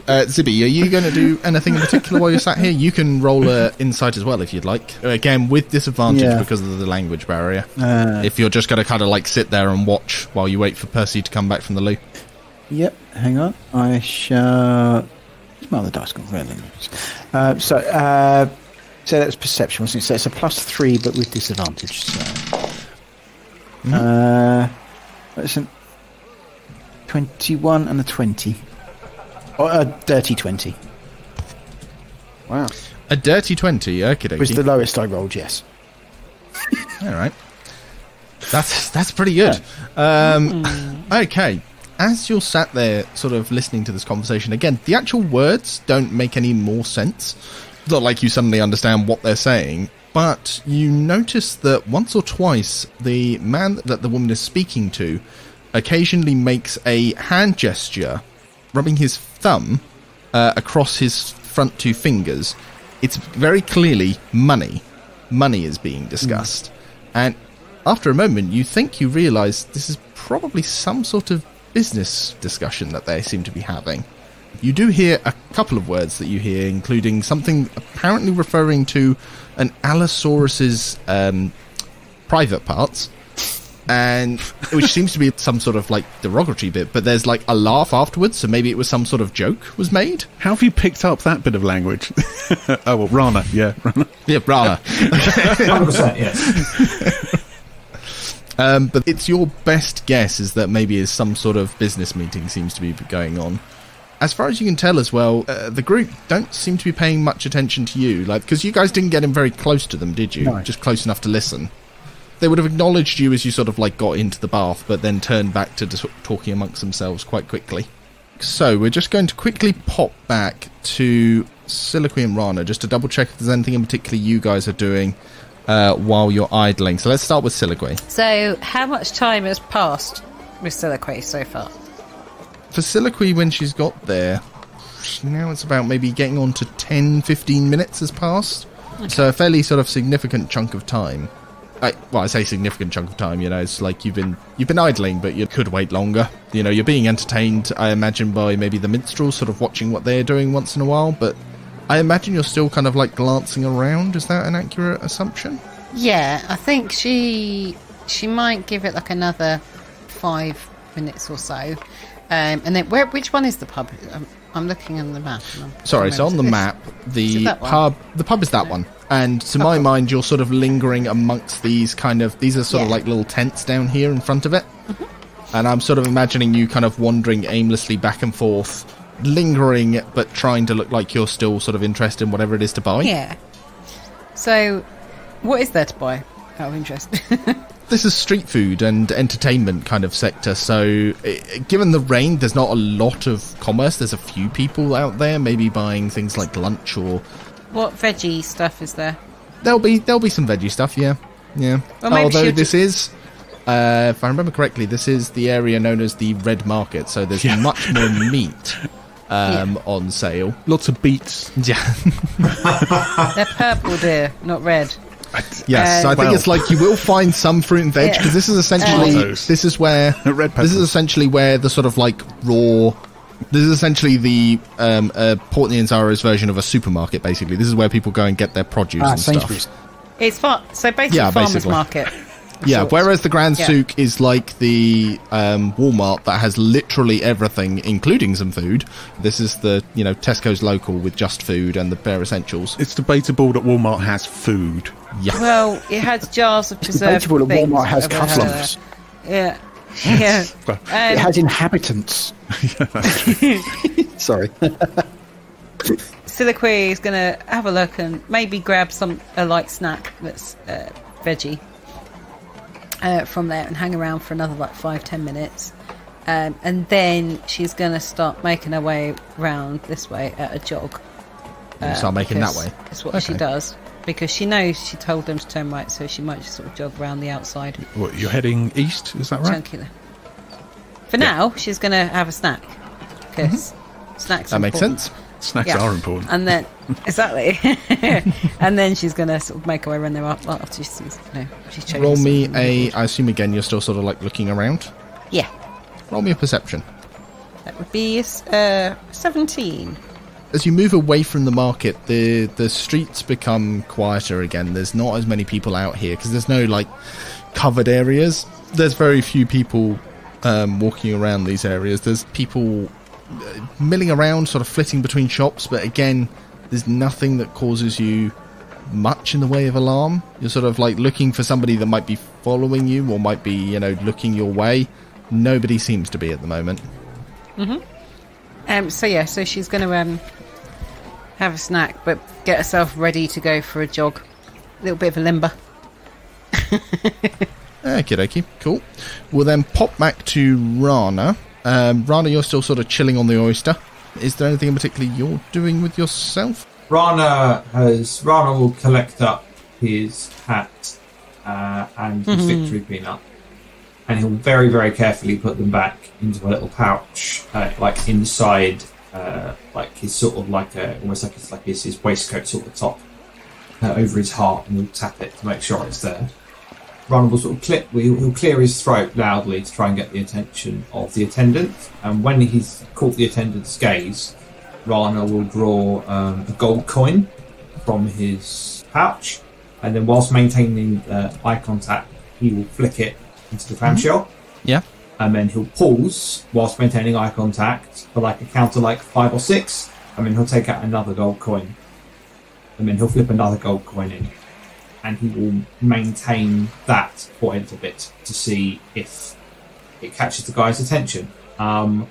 Speaker 1: Zibi, are you going to do anything in particular while you're sat here? You can roll insight as well if you'd like. Again, with disadvantage because of the language barrier. If you're just going to kind of like sit there and watch while you wait for Percy to come back from the loo.
Speaker 5: Yep, hang on. I shall... Well, the dice got really loose. So that's perception, wasn't it? So it's a +3, but with disadvantage. So. It's a 21 and a 20. Or a dirty 20. Wow.
Speaker 1: A dirty 20, okey-dokey.
Speaker 5: Was the lowest I rolled, yes.
Speaker 1: All right. That's pretty good. Okay. As you're sat there sort of listening to this conversation, again, the actual words don't make any more sense. It's not like you suddenly understand what they're saying, but you notice that once or twice the man that the woman is speaking to occasionally makes a hand gesture, rubbing his thumb across his front 2 fingers. It's very clearly money. Money is being discussed. And after a moment, you think you realise this is probably some sort of business discussion that they seem to be having. You do hear a couple of words that you hear, including something apparently referring to an Allosaurus's private parts, and which seems to be some sort of like derogatory bit, but there's like a laugh afterwards, so maybe it was some sort of joke was made.
Speaker 3: How have you picked up that bit of language? Oh, well, Raana, yeah.
Speaker 1: Yeah, Raana.
Speaker 6: 100%, yes.
Speaker 1: But it's your best guess is that maybe is some sort of business meeting seems to be going on. As far as you can tell as well, the group don't seem to be paying much attention to you, like because you guys didn't get in very close to them, did you?
Speaker 5: No.
Speaker 1: Just close enough to listen. They would have acknowledged you as you sort of like got into the bath, but then turned back to just talking amongst themselves quite quickly. So we're just going to quickly pop back to Soliloquy and Raana just to double check if there's anything in particular you guys are doing while you're idling. So let's start with Soliloquy.
Speaker 4: So, how much time has passed with Soliloquy so far?
Speaker 1: For Soliloquy, when she's got there, now it's about maybe getting on to 10-15 minutes has passed. Okay. So a fairly sort of significant chunk of time. I say significant chunk of time, you know, it's like you've been idling, but you could wait longer. You know, you're being entertained, I imagine, by maybe the minstrels, sort of watching what they're doing once in a while, but I imagine you're still kind of like glancing around. Is that an accurate assumption?
Speaker 4: Yeah, I think she might give it like another 5 minutes or so. And then, which one is the pub? I'm looking on the map.
Speaker 1: Sorry, so on the map, the pub is that one. And to my mind, you're sort of lingering amongst these these are sort of like little tents down here in front of it. Mm-hmm. And I'm sort of imagining you kind of wandering aimlessly back and forth, lingering, but trying to look like you're still sort of interested in whatever it is to buy.
Speaker 4: Yeah. So, what is there to buy, out of interest?
Speaker 1: This is street food and entertainment kind of sector, so given the rain, there's not a lot of commerce. There's a few people out there maybe buying things like lunch or...
Speaker 4: What veggie stuff is there?
Speaker 1: There'll be some veggie stuff, yeah.
Speaker 4: Well,
Speaker 1: although this is, if I remember correctly, this is the area known as the Red Market, so there's much more meat on sale.
Speaker 3: Lots of beets.
Speaker 1: Yeah.
Speaker 4: They're purple, dear, not red.
Speaker 1: Yes, I think it's like you will find some fruit and veg because this is essentially this is where the sort of like raw. This is essentially the Port Nyanzaro's version of a supermarket. Basically, this is where people go and get their produce and
Speaker 5: Sainsbury's.
Speaker 1: stuff.
Speaker 4: It's so basically farmers market.
Speaker 1: Yeah, whereas the Grand Souk is like the Walmart that has literally everything, including some food. This is the, Tesco's local with just food and the bare essentials.
Speaker 3: It's debatable that Walmart has food.
Speaker 1: Yeah.
Speaker 4: Well, it has jars of preserved
Speaker 5: debatable that
Speaker 4: things.
Speaker 5: Walmart has customs.
Speaker 4: Yeah. Yeah.
Speaker 5: It has inhabitants. Sorry.
Speaker 4: Soliloquy is going to have a look and maybe grab a light snack that's veggie from there and hang around for another 5-10 minutes. And then she's going to start making her way round this way at a jog.
Speaker 1: Start making that way?
Speaker 4: That's what she does. Because she knows she told them to turn right, so she might just sort of jog around the outside.
Speaker 3: What, you're heading east, is that right?
Speaker 4: For now, she's going to have a snack. Because snacks are important.
Speaker 1: That makes sense.
Speaker 3: Snacks are important.
Speaker 4: And then, exactly. And then she's going to sort of make her way around there after she's chosen.
Speaker 1: Roll me I assume again you're still sort of like looking around?
Speaker 4: Yeah.
Speaker 1: Roll me a perception.
Speaker 4: That would be 17.
Speaker 1: As you move away from the market, the streets become quieter again. There's not as many people out here because there's no like covered areas. There's very few people walking around these areas. There's people milling around, sort of flitting between shops, but again, there's nothing that causes you much in the way of alarm. You're sort of like looking for somebody that might be following you or might be, looking your way. Nobody seems to be at the moment.
Speaker 4: Mm-hmm. So she's going to have a snack, but get herself ready to go for a jog. A little bit of a limber.
Speaker 1: Okie dokie, cool. We'll then pop back to Raana. Raana, you're still sort of chilling on the oyster. Is there anything in particular you're doing with yourself?
Speaker 6: Raana will collect up his hat and his victory peanut, and he'll very, very carefully put them back into a little pouch, like inside, like his sort of like almost like it's like his waistcoat sort of top over his heart, and he'll tap it to make sure it's there. Raana will sort of he'll clear his throat loudly to try and get the attention of the attendant, and when he's caught the attendant's gaze, Raana will draw a gold coin from his pouch, and then whilst maintaining eye contact, he will flick it into the clamshell.
Speaker 1: Yeah.
Speaker 6: And then he'll pause whilst maintaining eye contact for like a count of like 5 or 6, and then he'll take out another gold coin. And then he'll flip another gold coin in. And he will maintain that for a little bit to see if it catches the guy's attention. I'm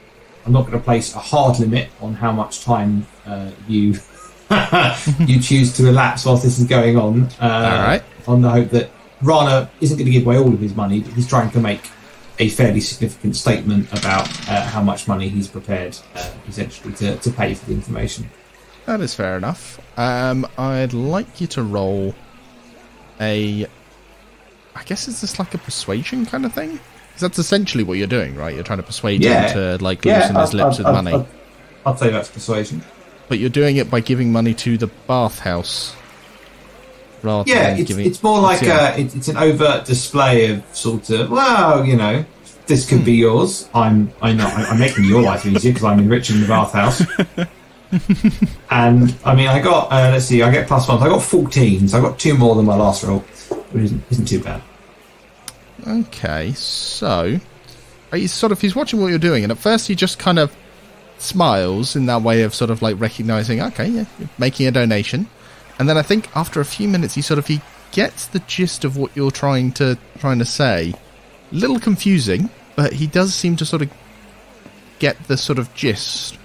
Speaker 6: not going to place a hard limit on how much time you you choose to elapse whilst this is going on.
Speaker 1: All right.
Speaker 6: On the hope that Raana isn't going to give away all of his money, but he's trying to make a fairly significant statement about how much money he's prepared essentially to pay for the information.
Speaker 1: That is fair enough. I'd like you to roll I guess is this like a persuasion kind of thing? Because that's essentially what you're doing, right? You're trying to persuade him to like loosen his lips with money.
Speaker 6: I'd say that's persuasion.
Speaker 1: But you're doing it by giving money to the Bathhouse. Rather than giving...
Speaker 6: it's more like it's an overt display of sort of, well, you know, this could be yours. I'm making your life easier because I'm enriching the Bathhouse. And I mean, I got let's see, I get +1. I got 14, so I got 2 more than my last roll, which isn't too bad.
Speaker 1: Okay, so he's watching what you're doing, and at first he just kind of smiles in that way of sort of like recognizing, okay, yeah, you're making a donation. And then I think after a few minutes he gets the gist of what you're trying to say. A little confusing, but he does seem to sort of get the sort of gist.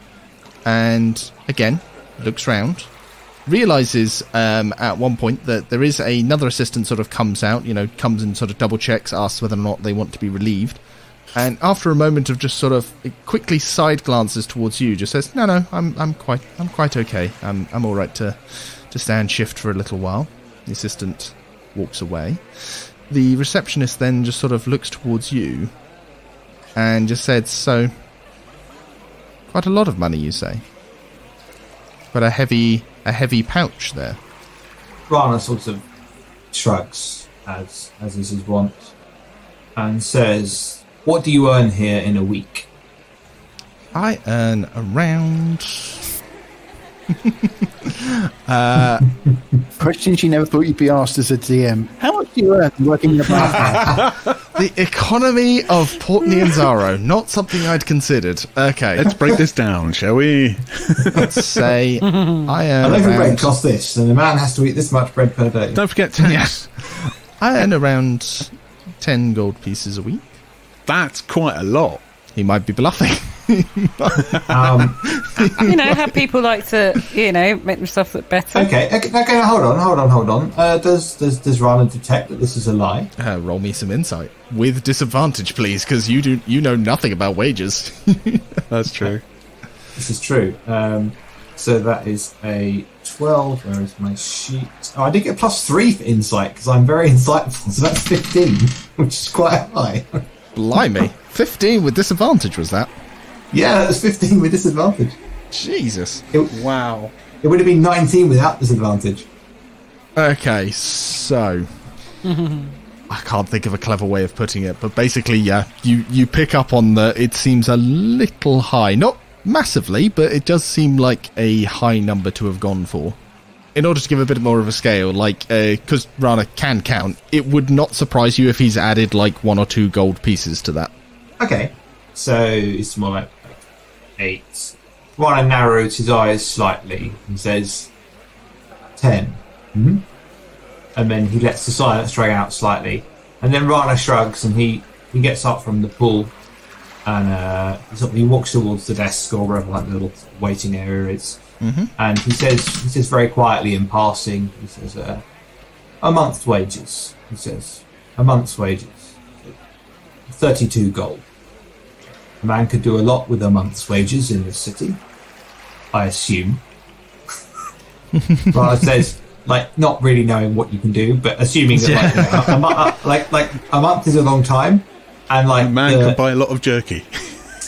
Speaker 1: And again, looks round, realizes at one point that there is another assistant sort of comes out, comes and sort of double checks, asks whether or not they want to be relieved. And after a moment of just sort of quickly side glances towards you, just says, "No, I'm quite okay. I'm all right to stand shift for a little while." The assistant walks away. The receptionist then just sort of looks towards you and just said, "So, quite a lot of money, you say? Quite a heavy pouch there."
Speaker 6: Raana sort of shrugs, as is his wont, and says, "What do you earn here in a week?"
Speaker 1: I earn around...
Speaker 5: Questions you never thought you'd be asked as a DM. How much do you earn working in a bathhouse?
Speaker 1: The economy of Port Nianzaro, not something I'd considered. Okay.
Speaker 3: Let's break this down, shall we?
Speaker 1: Let's say I earn
Speaker 6: a loaf of
Speaker 1: around...
Speaker 6: bread costs this, and a man has to eat this much bread per day.
Speaker 3: Don't forget tax.
Speaker 1: I earn around 10 gold pieces a week.
Speaker 3: That's quite a lot.
Speaker 1: He might be bluffing.
Speaker 4: How people like to, make themselves look better.
Speaker 6: Okay, hold on. Does Raana detect that this is a lie?
Speaker 1: Roll me some insight. With disadvantage, please, because you know nothing about wages.
Speaker 3: That's true.
Speaker 6: This is true. So that is a 12. Where is my sheet? Oh, I did get +3 for insight, because I'm very insightful, so that's 15, which is quite high.
Speaker 1: Blimey. 15 with disadvantage, was that?
Speaker 6: Yeah, that was 15 with disadvantage.
Speaker 1: Jesus.
Speaker 3: Wow.
Speaker 6: It would have been 19 without disadvantage.
Speaker 1: Okay, so... I can't think of a clever way of putting it, but basically, yeah, you pick up on it seems a little high. Not massively, but it does seem like a high number to have gone for. In order to give a bit more of a scale, because Raana can count, it would not surprise you if he's added 1 or 2 gold pieces to that.
Speaker 6: Okay, so it's more like 8. Raana narrows his eyes slightly and says 10. Mm-hmm. And then he lets the silence drag out slightly. And then Raana shrugs and he gets up from the pool and he walks towards the desk or wherever the little waiting area is. Mm-hmm. And he says very quietly in passing, he says, a month's wages. He says, a month's wages. 32 gold. A man could do a lot with a month's wages in this city, I assume. Raana says, not really knowing what you can do, but assuming that a month is a long time, and
Speaker 3: a man can buy a lot of jerky.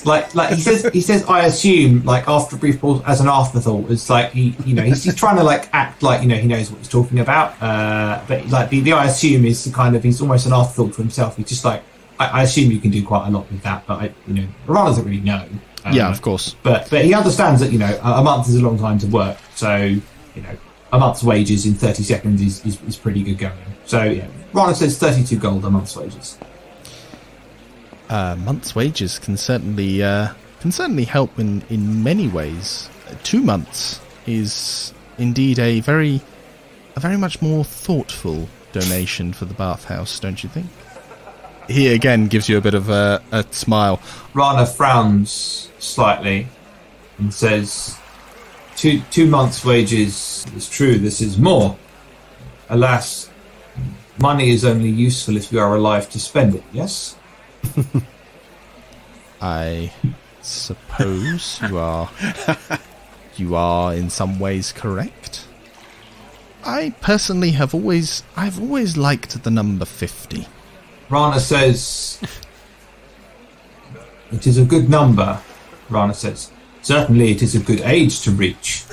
Speaker 6: He says, I assume, after a brief pause, as an afterthought, it's he's trying to act like he knows what he's talking about, but the I assume is the kind of, he's almost an afterthought to himself. He's just I assume you can do quite a lot with that, but Raana doesn't really know.
Speaker 1: Yeah, of course.
Speaker 6: But he understands that, a month is a long time to work. So, a month's wages in 30 seconds is pretty good going. So, yeah, Raana says 32 gold a month's wages.
Speaker 1: Month's wages can certainly help in many ways. 2 months is indeed a very much more thoughtful donation for the Bathhouse, don't you think? He again gives you a bit of a smile.
Speaker 6: Raana frowns slightly and says, two months' wages is true, this is more. Alas, money is only useful if you are alive to spend it, yes?
Speaker 1: I suppose you are in some ways correct. I personally I've always liked the number 50.
Speaker 6: Raana says, it is a good number. Raana says, certainly it is a good age to reach.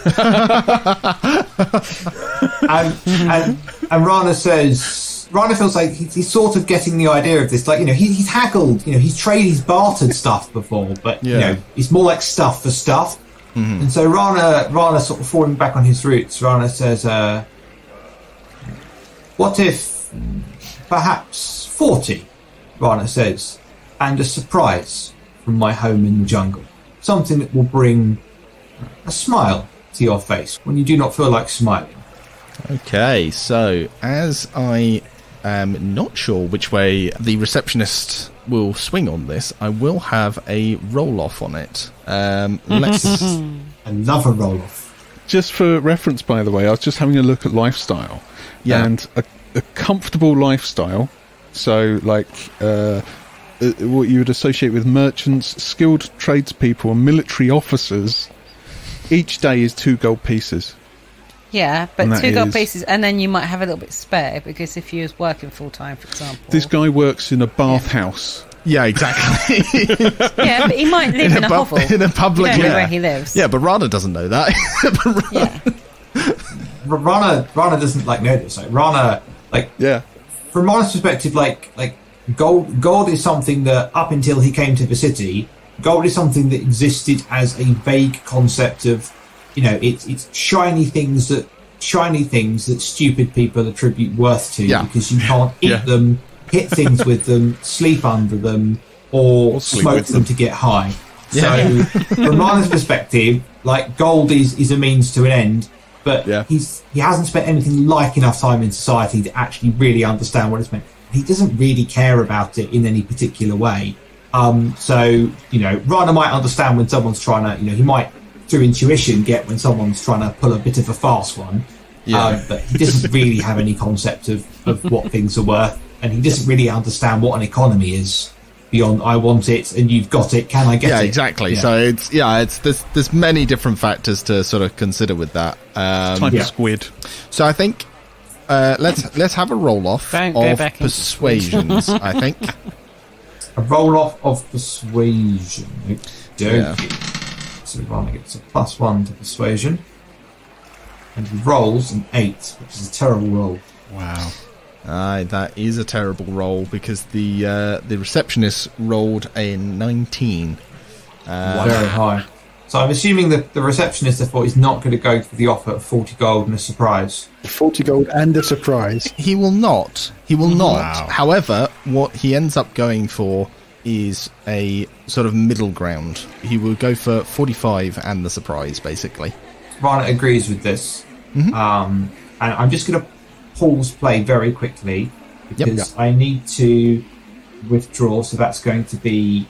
Speaker 6: and Raana says, Raana feels like he's sort of getting the idea of this. Like, he's haggled, he's bartered stuff before, but, it's more like stuff for stuff. Mm-hmm. And so Raana sort of falling back on his roots, Raana says, what if perhaps 40, Raana says, and a surprise from my home in the jungle. Something that will bring a smile to your face when you do not feel like smiling.
Speaker 1: Okay, so as I am not sure which way the receptionist will swing on this, I will have a roll-off on it. Let's...
Speaker 6: Another roll-off.
Speaker 3: Just for reference, by the way, I was just having a look at lifestyle. Yeah. And a comfortable lifestyle, so like what you would associate with merchants, skilled tradespeople and military officers, each day is 2 gold pieces.
Speaker 4: Yeah, but 2 gold pieces, and then you might have a little bit spare, because if you was working full-time, for example...
Speaker 3: This guy works in a bathhouse.
Speaker 1: Yeah, exactly.
Speaker 4: Yeah, but he might live in a hovel.
Speaker 1: In a public...
Speaker 4: You don't know where he lives.
Speaker 1: Yeah, but Raana doesn't know that.
Speaker 6: Raana doesn't, know this. Raana... From Raana's perspective, gold is something that up until he came to the city, gold is something that existed as a vague concept of, it's shiny things that stupid people attribute worth to, because you can't eat them, hit things with them, sleep under them, or smoke them to get high. So from Raana's perspective, gold is a means to an end. But he hasn't spent anything like enough time in society to actually really understand what it's meant. He doesn't really care about it in any particular way. So, Raana might understand when someone's trying to, he might, through intuition, get when someone's trying to pull a bit of a fast one. But he doesn't really have any concept of what things are worth. And he doesn't really understand what an economy is. Beyond I want it and you've got it, can I get it?
Speaker 1: Yeah, exactly. So it's there's many different factors to sort of consider with that.
Speaker 3: Type of squid.
Speaker 1: So I think let's have a roll off of persuasions. I think
Speaker 6: a roll off of persuasion.
Speaker 1: Yeah.
Speaker 6: So Raana gets a +1 to persuasion, and he rolls an 8, which is a terrible roll.
Speaker 3: Wow.
Speaker 1: That is a terrible roll, because the receptionist rolled a 19.
Speaker 6: Very high. So I'm assuming that the receptionist, therefore, is not going to go for the offer of 40 gold and a surprise.
Speaker 5: 40 gold and a surprise.
Speaker 1: He will not. Wow. However, what he ends up going for is a sort of middle ground. He will go for 45 and the surprise, basically.
Speaker 6: Raana agrees with this.
Speaker 1: Mm-hmm.
Speaker 6: And I'm just going to pause play very quickly, because I need to withdraw, so that's going to be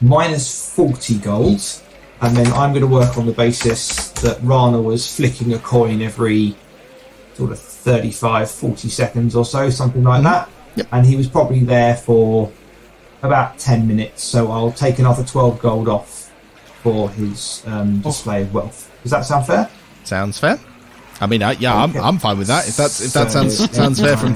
Speaker 6: -40 gold, and then I'm going to work on the basis that Raana was flicking a coin every sort of 35-40 seconds or so, something like that. And he was probably there for about 10 minutes, so I'll take another 12 gold off for his display of wealth. Does that sound fair?
Speaker 1: Sounds fair. I mean, I'm fine with that. If that sounds fair from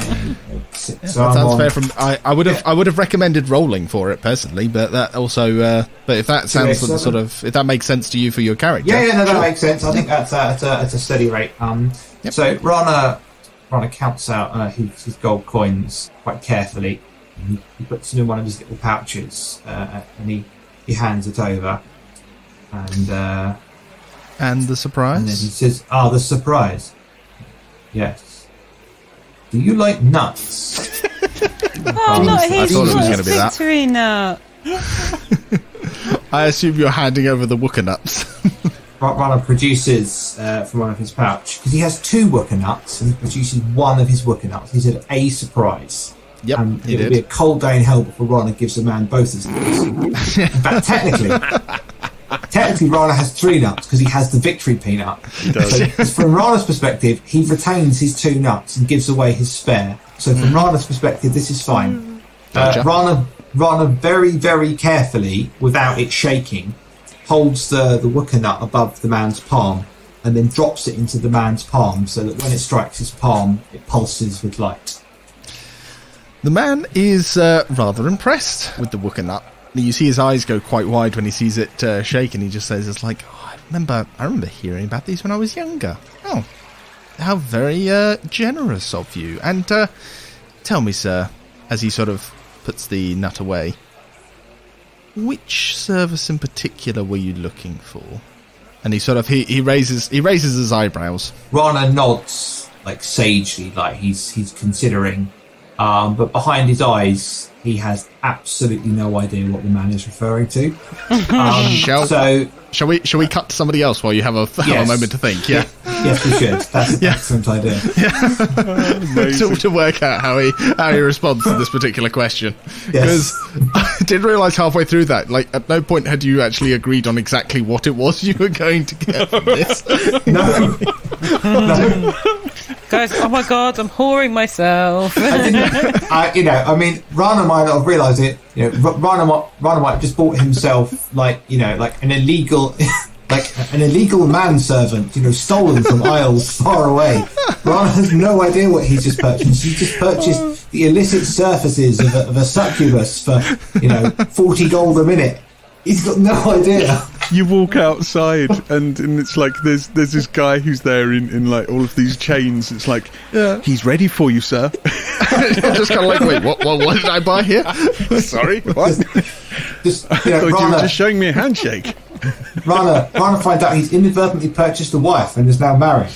Speaker 1: I would have recommended rolling for it personally, but that also but if that sounds sort of, if that makes sense to you for your character,
Speaker 6: that makes sense. I think that's at a steady rate. So Raana counts out his gold coins quite carefully. He puts them in one of his little pouches, and he hands it over.
Speaker 1: And the surprise?
Speaker 6: And then he says, the surprise. Yes. Do you like nuts?
Speaker 4: Oh, not
Speaker 1: I
Speaker 4: his
Speaker 1: thought it was going to be that.
Speaker 4: victory nut.
Speaker 1: I assume you're handing over the Wooker nuts.
Speaker 6: Raana produces from one of his pouch, because he has 2 Wooker nuts, and he produces one of his Wooker nuts. He said, a surprise.
Speaker 1: Yep,
Speaker 6: and it'll be a cold day in hell before Raana gives a man both his nuts. In fact, technically Raana has 3 nuts because he has the victory peanut.
Speaker 3: He does.
Speaker 6: So from Raana's perspective, he retains his 2 nuts and gives away his spare. So from Raana's perspective, this is fine.
Speaker 1: Gotcha.
Speaker 6: Raana very, very carefully, without it shaking, holds the Wooker nut above the man's palm and then drops it into the man's palm so that when it strikes his palm, it pulses with light.
Speaker 1: The man is rather impressed with the Wooker nut. You see his eyes go quite wide when he sees it shake, and he just says, "It's like, I remember hearing about these when I was younger. Oh, how very generous of you. And tell me, sir," as he sort of puts the nut away, "which service in particular were you looking for?" And he sort of he raises his eyebrows.
Speaker 6: Raana nods like sagely, like he's considering. But behind his eyes, he has absolutely no idea what the man is referring to.
Speaker 1: Shall we cut to somebody else while you have a moment to think? Yeah.
Speaker 6: Yes, we should. That's an excellent idea.
Speaker 1: to work out how he responds to this particular question.
Speaker 6: Yes.
Speaker 1: Because I did realise halfway through that, like, at no point had you actually agreed on exactly what it was you were going to get from this.
Speaker 6: No.
Speaker 4: Guys, oh my god, I'm whoring myself.
Speaker 6: Raana might not have realised it. Raana might have just bought himself like an illegal manservant, stolen from isles far away. Raana has no idea what he's just purchased. He's just purchased the illicit surfaces of a succubus for 40 gold a minute. He's got no idea.
Speaker 3: You walk outside and it's like there's this guy who's there in like all of these chains. It's like, he's ready for you, sir.
Speaker 1: Just kind of like, wait, what did I buy here? Sorry, what?
Speaker 3: You were just showing me a handshake.
Speaker 6: Raana finds out he's inadvertently purchased a wife and is now married.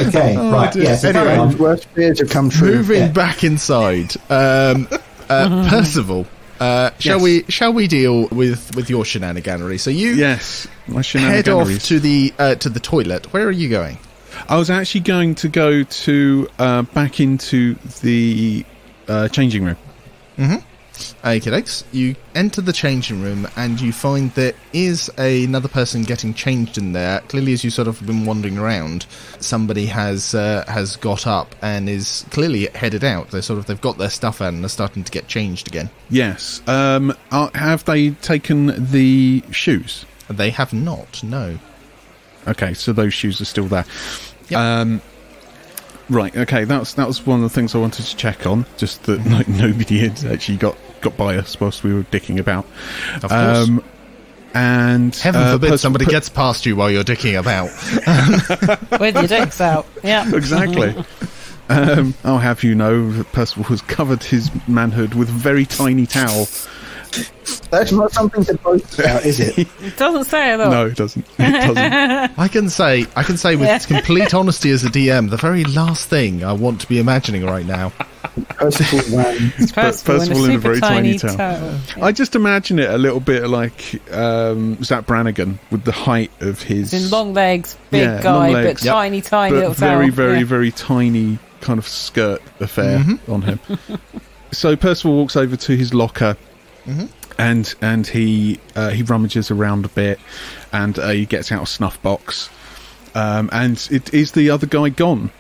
Speaker 6: Okay, right,
Speaker 1: dear.
Speaker 6: yes.
Speaker 1: Anyway,
Speaker 5: worst fears have come true.
Speaker 1: Moving back inside, Percival. Shall we deal with your shenaniganery? So you
Speaker 3: my
Speaker 1: head off to the toilet. Where are you going?
Speaker 3: I was actually going to go to back into the changing room.
Speaker 1: Okay, you enter the changing room and you find there is another person getting changed in there. Clearly, as you sort of been wandering around, somebody has got up and is clearly headed out. They've got their stuff out and are starting to get changed again.
Speaker 3: Yes. Have they taken the shoes?
Speaker 1: They have not. No.
Speaker 3: Okay, so those shoes are still there.
Speaker 1: Yep.
Speaker 3: Right. Okay, that was one of the things I wanted to check on. Just that nobody had actually got by us whilst we were dicking about.
Speaker 1: Of course.
Speaker 3: And
Speaker 1: heaven forbid somebody gets past you while you're dicking about.
Speaker 4: With your dicks out. Yeah.
Speaker 3: Exactly. I'll have you know that Percival has covered his manhood with a very tiny towel.
Speaker 5: That's not something to boast about, is it?
Speaker 4: It doesn't say it all.
Speaker 3: No, it doesn't.
Speaker 1: I can say with complete honesty as a DM, the very last thing I want to be imagining right now.
Speaker 3: Percival in a very tiny towel. I just imagine it a little bit like Zach Brannigan with the height of his...
Speaker 4: In long legs, big guy, but tiny little
Speaker 3: very,
Speaker 4: towel.
Speaker 3: very, very tiny kind of skirt affair on him. So Percival walks over to his locker and he rummages around a bit and he gets out a snuff box. And is the other guy gone?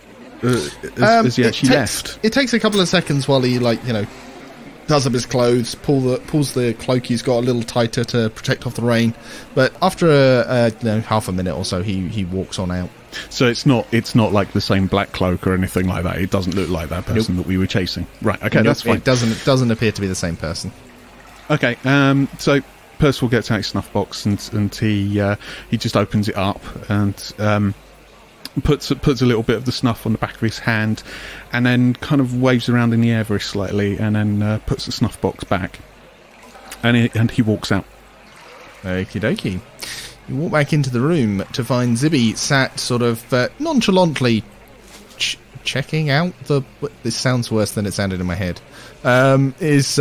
Speaker 3: Has he actually left?
Speaker 1: It takes a couple of seconds while he does up his clothes, pulls the cloak he's got a little tighter to protect off the rain. But after half a minute or so, he walks on out.
Speaker 3: So it's not like the same black cloak or anything like that. It doesn't look like that person that we were chasing. Right? Okay, that's fine.
Speaker 1: It doesn't appear to be the same person.
Speaker 3: Okay. So Percival gets out his snuff box and he just opens it up and puts a little bit of the snuff on the back of his hand, and then kind of waves around in the air very slightly, and then puts the snuff box back, and he walks out.
Speaker 1: Okie dokie. You walk back into the room to find Zibi sat sort of nonchalantly checking out the... This sounds worse than it sounded in my head. Is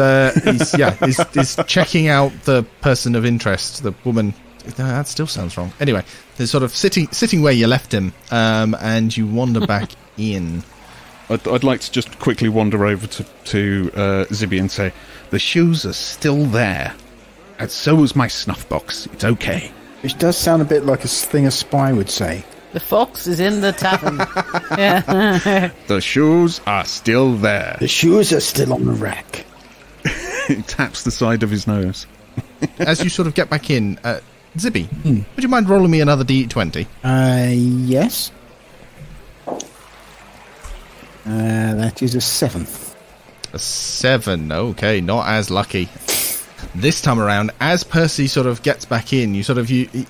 Speaker 1: checking out the person of interest, the woman... No, that still sounds wrong. Anyway, they're sort of sitting where you left him, and you wander back in.
Speaker 3: I'd like to just quickly wander over to Zibi and say, the shoes are still there, and so was my snuff box. It's okay.
Speaker 5: Which does sound a bit like a thing a spy would say.
Speaker 4: The fox is in the tavern. Yeah.
Speaker 3: The shoes are still there.
Speaker 5: The shoes are still on the rack.
Speaker 3: He taps the side of his nose.
Speaker 1: As you sort of get back in, Zibi, would you mind rolling me another D20?
Speaker 5: Yes. That is a 7.
Speaker 1: A 7, okay, not as lucky. This time around, as Percy sort of gets back in,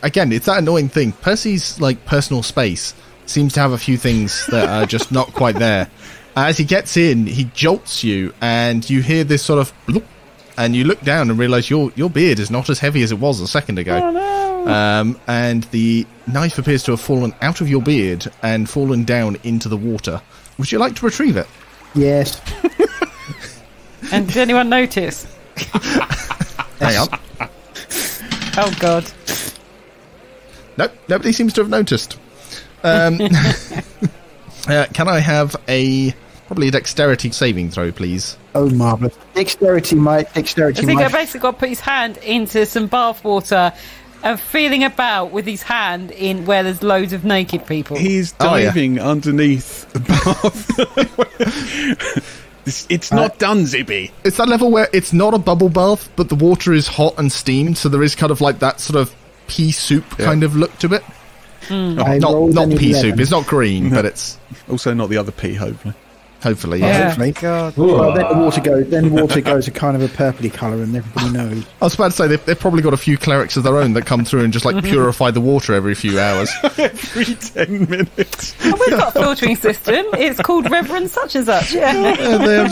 Speaker 1: again, it's that annoying thing. Percy's, like, personal space seems to have a few things that are just not quite there. As he gets in, he jolts you, and you hear this sort of bloop, and you look down and realise your beard is not as heavy as it was a second ago.
Speaker 4: Oh, no.
Speaker 1: And the knife appears to have fallen out of your beard and fallen down into the water. Would you like to retrieve it?
Speaker 5: Yes.
Speaker 4: And did anyone notice?
Speaker 1: Hang on.
Speaker 4: Oh, God.
Speaker 1: Nope, nobody seems to have noticed. Can I have probably a dexterity saving throw, please?
Speaker 5: Oh, marvellous. Dexterity might...
Speaker 4: I think I basically got to put his hand into some bath water and feeling about with his hand in where there's loads of naked people.
Speaker 3: He's diving underneath the bath. It's not done, Zibi.
Speaker 1: It's that level where it's not a bubble bath, but the water is hot and steamed, so there is kind of like that sort of pea soup kind of look to it. Not pea soup. It's not green, but it's
Speaker 3: also not the other pea. Hopefully,
Speaker 1: yeah.
Speaker 5: Hopefully.
Speaker 4: God.
Speaker 5: Well, then the water goes a kind of a purpley colour, and everybody knows.
Speaker 1: I was about to say they've probably got a few clerics of their own that come through and just like purify the water every few hours.
Speaker 3: Every 10 minutes.
Speaker 4: Oh, we've got a filtering system. It's called Reverend such and such. Yeah.
Speaker 1: They have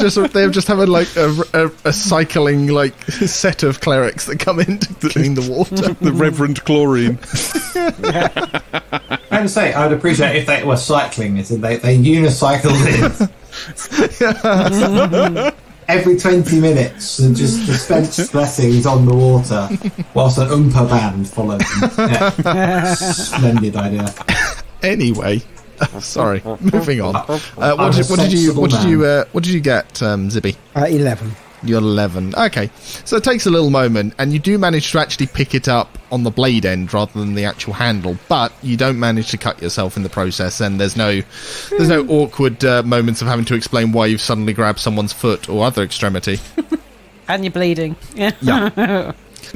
Speaker 1: just have like a cycling like set of clerics that come in to clean the water.
Speaker 3: The Reverend Chlorine.
Speaker 6: I have to say, I would appreciate if they were cycling it and they unicycled in. Every 20 minutes and just dispense blessings on the water whilst an Oompa band followed them. Yeah. Splendid idea.
Speaker 1: Anyway, sorry, moving on. What did you get, Zibi?
Speaker 5: 11.
Speaker 1: You're 11. Okay, so it takes a little moment, and you do manage to actually pick it up on the blade end rather than the actual handle, but you don't manage to cut yourself in the process, and there's no awkward moments of having to explain why you've suddenly grabbed someone's foot or other extremity.
Speaker 4: And you're bleeding.
Speaker 1: Yeah.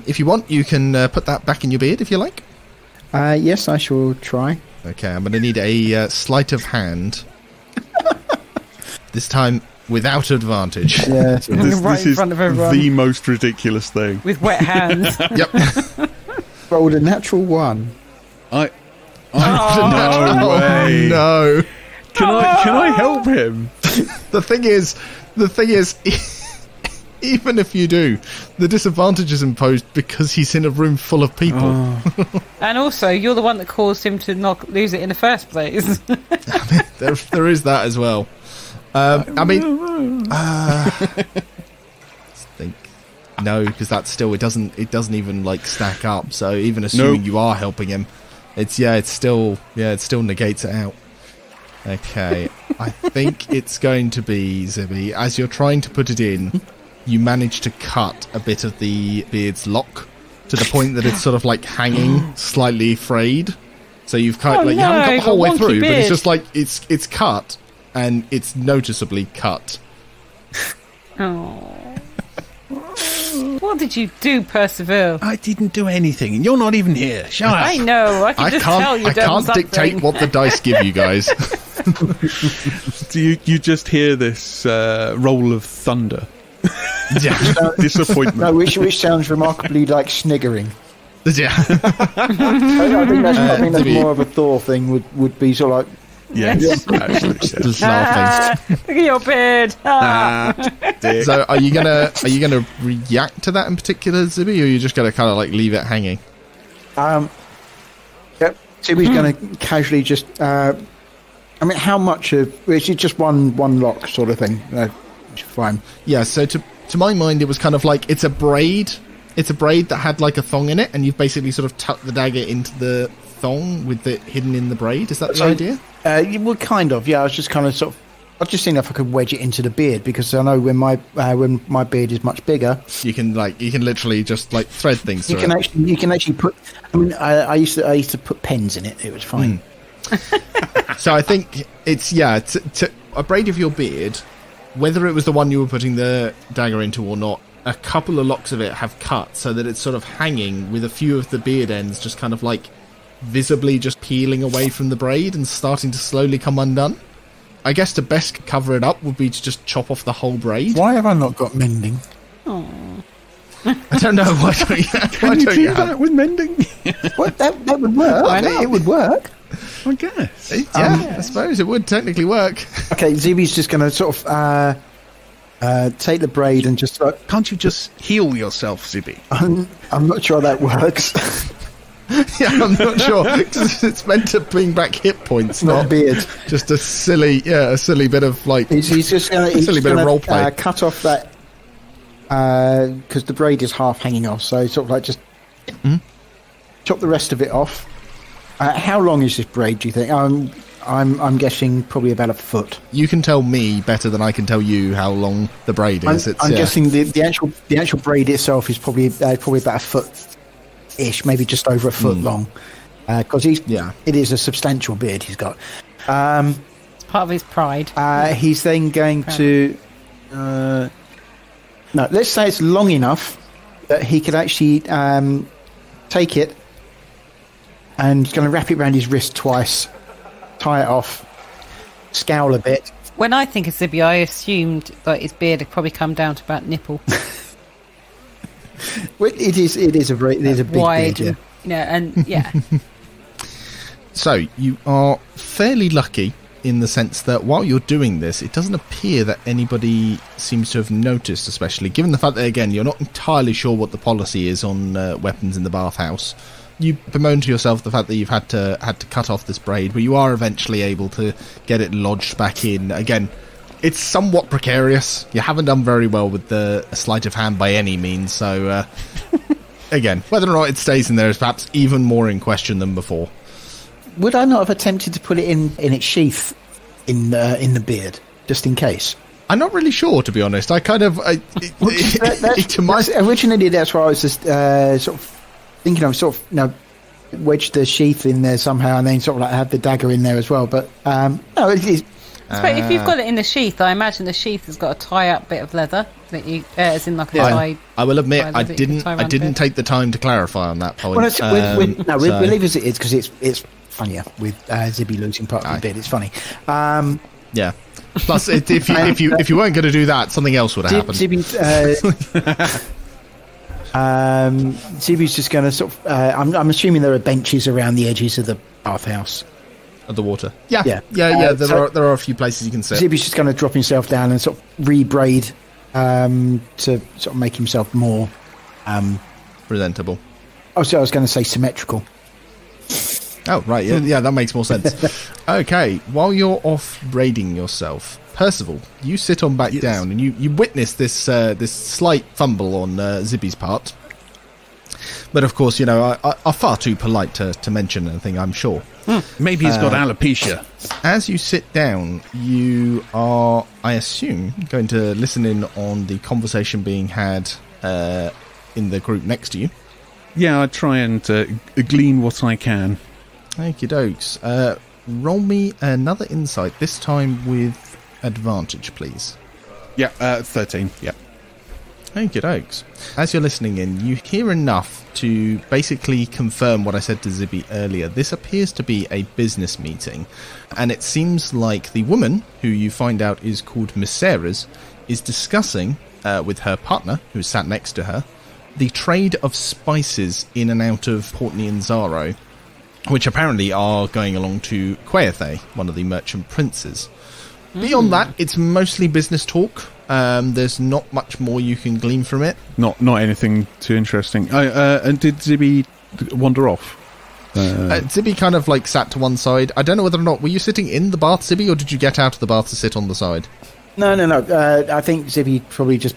Speaker 1: If you want, you can put that back in your beard if you like.
Speaker 5: Yes, I shall try.
Speaker 1: Okay, I'm going to need a sleight of hand. This time without advantage.
Speaker 5: Yeah,
Speaker 3: this in front of everyone. The most ridiculous thing.
Speaker 4: With wet hands.
Speaker 1: Yep.
Speaker 5: Rolled a natural 1.
Speaker 3: No way.
Speaker 1: No.
Speaker 3: Can I help him?
Speaker 1: The thing is, even if you do, the disadvantage is imposed because he's in a room full of people.
Speaker 3: Oh.
Speaker 4: And also, you're the one that caused him to not lose it in the first place.
Speaker 1: there is that as well. I think no, because that's still it doesn't even like stack up. So even assuming you are helping him, it still negates it out. Okay, I think it's going to be Zibi. As you're trying to put it in, you manage to cut a bit of the beard's lock to the point that it's sort of like hanging slightly frayed. So you've cut you haven't cut the whole way through, but it's just like it's cut. And it's noticeably cut.
Speaker 4: Oh. What did you do, Percival?
Speaker 3: I didn't do anything, and you're not even here. Shut up.
Speaker 4: I know. I can just tell you.
Speaker 1: I can't dictate what the dice give you guys.
Speaker 3: Do you just hear this roll of thunder?
Speaker 1: Yeah.
Speaker 3: Disappointment.
Speaker 5: No, which sounds remarkably like sniggering.
Speaker 1: Yeah.
Speaker 5: I think that's more of a Thor thing. Would be sort of like.
Speaker 3: Yes, actually,
Speaker 1: just laughing.
Speaker 4: Look at your beard.
Speaker 1: So, are you gonna react to that in particular, Zibi, or are you just gonna kind of like leave it hanging?
Speaker 5: Yep. Zibi's going to casually just. I mean, how much of? Is it just one lock sort of thing? Fine.
Speaker 1: Yeah. So to my mind, it was kind of like it's a braid. It's a braid that had like a thong in it, and you've basically sort of tucked the dagger into the thong with it hidden in the braid. Is that the idea?
Speaker 5: Well, kind of. Yeah, I was just kind of sort of. I was just seeing if I could wedge it into the beard, because I know when my beard is much bigger,
Speaker 1: you can literally just like thread things.
Speaker 5: You can actually put. I mean, I used to put pens in it. It was fine.
Speaker 1: So I think it's to a braid of your beard, whether it was the one you were putting the dagger into or not. A couple of locks of it have cut so that it's sort of hanging with a few of the beard ends just kind of like visibly just peeling away from the braid and starting to slowly come undone. I guess to best cover it up would be to just chop off the whole braid.
Speaker 5: Why have I not got mending?
Speaker 4: Oh,
Speaker 1: I don't know. Why don't you
Speaker 3: do that with mending?
Speaker 5: What, that would work. It would work.
Speaker 3: I guess.
Speaker 1: I suppose it would technically work.
Speaker 5: Okay, Zibi's just going to sort of take the braid and just...
Speaker 3: Can't you just heal yourself, Zibi?
Speaker 5: I'm not sure that works.
Speaker 1: Yeah, I'm not sure. It's meant to bring back hit points, not
Speaker 5: beard.
Speaker 1: Just a silly bit of like.
Speaker 5: He's just going
Speaker 1: to role play.
Speaker 5: Cut off that because the braid is half hanging off. So sort of like just chop the rest of it off. How long is this braid? Do you think? I'm guessing probably about a foot.
Speaker 1: You can tell me better than I can tell you how long the braid is.
Speaker 5: I'm guessing the actual braid itself is probably about a foot-ish, maybe just over a foot long, because it is a substantial beard he's got.
Speaker 4: it's part of his pride.
Speaker 5: He's then going to no, let's say it's long enough that he could actually take it and he's going to wrap it around his wrist twice, tie it off, scowl a bit.
Speaker 4: When I think of Zibi, I assumed that his beard had probably come down to about nipple.
Speaker 5: Well, it is a big
Speaker 4: wide,
Speaker 5: beard,
Speaker 4: and yeah.
Speaker 1: So you are fairly lucky in the sense that while you're doing this, it doesn't appear that anybody seems to have noticed, especially given the fact that, again, you're not entirely sure what the policy is on weapons in the bathhouse. You bemoan to yourself the fact that you've had to cut off this braid, but you are eventually able to get it lodged back in. Again, it's somewhat precarious. You haven't done very well with the sleight of hand by any means, so again, whether or not it stays in there is perhaps even more in question than before.
Speaker 5: Would I not have attempted to put it in its sheath in the beard, just in case?
Speaker 1: I'm not really sure, to be honest. I kind of...
Speaker 5: originally, that's why I was just sort of thinking of wedge the sheath in there somehow and then sort of like have the dagger in there as well. But no, it is...
Speaker 4: But if you've got it in the sheath, I imagine the sheath has got a tie-up bit of leather that you, as in like a tie.
Speaker 1: I will admit, I didn't take the time to clarify on that point.
Speaker 5: Well, we'll leave as it is because it's funnier with Zibi losing part of the bit. It's funny.
Speaker 1: Yeah. Plus, if you weren't going to do that, something else would have happened.
Speaker 5: Zibi's just going to sort of. I'm assuming there are benches around the edges of the bathhouse.
Speaker 1: Of the water. Yeah. There are a few places you can sit.
Speaker 5: Zibi's just going to drop himself down and sort of rebraid to sort of make himself more
Speaker 1: presentable.
Speaker 5: Oh, so I was going to say symmetrical.
Speaker 1: Oh, right. Yeah, that makes more sense. Okay, while you're off braiding yourself, Percival, you sit on back down and you witness this slight fumble on Zibi's part. But of course, are far too polite to mention anything, I'm sure.
Speaker 3: Maybe he's got alopecia.
Speaker 1: As you sit down, you are, I assume, going to listen in on the conversation being had in the group next to you.
Speaker 3: Yeah, I try and glean what I can.
Speaker 1: Okie dokes. Roll me another insight, this time with advantage, please.
Speaker 3: Yeah, 13, yeah.
Speaker 1: Okie dokes. As you're listening in, you hear enough to basically confirm what I said to Zibi earlier. This appears to be a business meeting, and it seems like the woman, who you find out is called Masseuse, is discussing with her partner, who is sat next to her, the trade of spices in and out of Portney and Zaro, which apparently are going along to Quaerthe, one of the merchant princes. Beyond that, it's mostly business talk. There's not much more you can glean from it.
Speaker 3: Not anything too interesting. And did Zibi wander off.
Speaker 1: Zibi kind of like sat to one side. I don't know whether or not, were you sitting in the bath, Zibi, or did you get out of the bath to sit on the side?
Speaker 5: No. I think Zibi probably just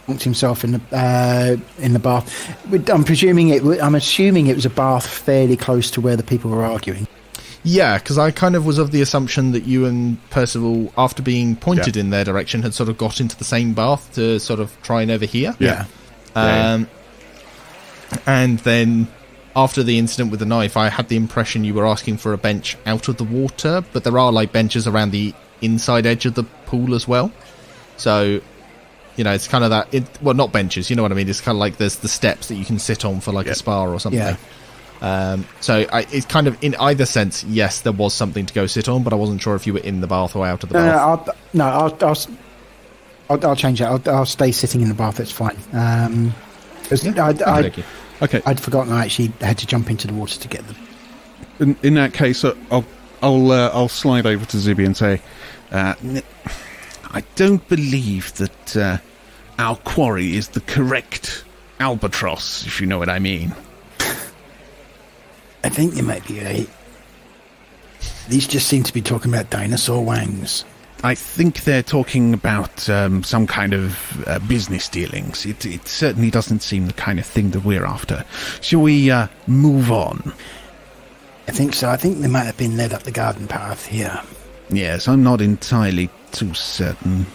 Speaker 5: dunked himself in the bath. I'm assuming it was a bath fairly close to where the people were arguing.
Speaker 1: Yeah, because I kind of was of the assumption that you and Percival, after being pointed in their direction, had sort of got into the same bath to sort of try and overhear.
Speaker 3: Yeah.
Speaker 1: And then after the incident with the knife, I had the impression you were asking for a bench out of the water, but there are like benches around the inside edge of the pool as well. So, you know, it's kind of that... well, not benches, you know what I mean? It's kind of like there's the steps that you can sit on for like a spa or something.
Speaker 5: Yeah.
Speaker 1: It's kind of, in either sense, yes, there was something to go sit on, but I wasn't sure if you were in the bath or out of the bath.
Speaker 5: I'll change that. I'll stay sitting in the bath. That's fine.
Speaker 3: Okay.
Speaker 5: I'd forgotten I actually had to jump into the water to get them.
Speaker 3: In that case, I'll slide over to Zibi and say, I don't believe that our quarry is the correct albatross, if you know what I mean.
Speaker 5: I think you might be right. These just seem to be talking about dinosaur wangs.
Speaker 3: I think they're talking about some kind of business dealings. It certainly doesn't seem the kind of thing that we're after. Shall we move on?
Speaker 5: I think so. I think they might have been led up the garden path here.
Speaker 3: Yes, I'm not entirely too certain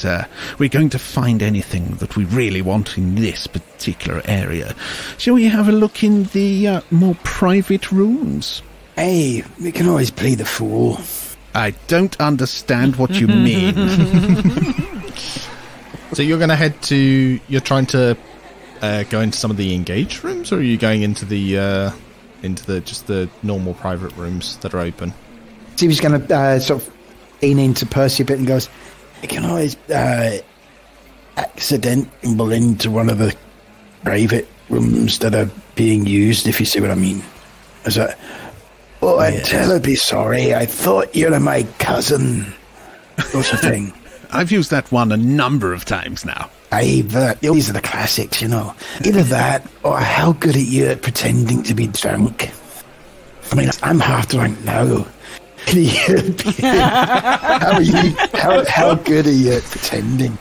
Speaker 3: that we're going to find anything that we really want in this particular area. Shall we have a look in the more private rooms?
Speaker 5: Hey, we can always play the fool.
Speaker 3: I don't understand what you mean.
Speaker 1: So you're going to head to... You're trying to go into some of the engaged rooms, or are you going into the just the normal private rooms that are open?
Speaker 5: So he's going to sort of lean into Percy a bit and goes, you can always accidentally into one of the private rooms that are being used, if you see what I mean. Is that... Oh, I'd terribly sorry. I thought you were my cousin. Sort of thing.
Speaker 3: I've used that one a number of times now.
Speaker 5: These are the classics, you know. Either that, or how good are you at pretending to be drunk? I mean, I'm half drunk now. How good are you at pretending?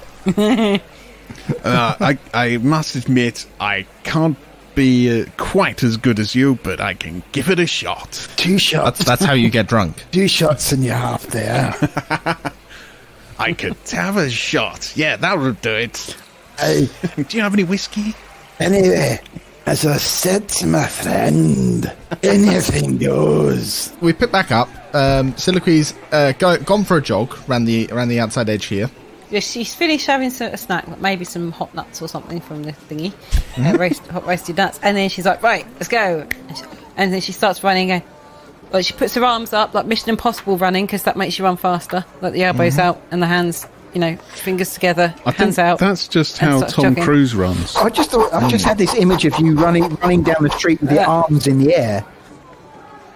Speaker 3: I must admit, I can't be quite as good as you, but I can give it a shot.
Speaker 5: 2 shots.
Speaker 1: That's how you get drunk.
Speaker 5: 2 shots and you're half there.
Speaker 3: I could have a shot. Yeah, that would do it. Do you have any whiskey?
Speaker 5: Anyway, as I said to my friend, anything goes.
Speaker 1: We pick back up. Soliloquy's gone for a jog around the outside edge here.
Speaker 4: Yeah, she's finished having a snack, like maybe some hot nuts or something from the thingy, hot roasted nuts, and then she's like, right, let's go. And then she starts running again. Like, she puts her arms up, like Mission Impossible running, because that makes you run faster. Like the elbows out and the hands, you know, fingers together, hands out.
Speaker 3: That's just how Tom Cruise runs.
Speaker 5: I just thought, I've just had this image of you running down the street with your arms in the air.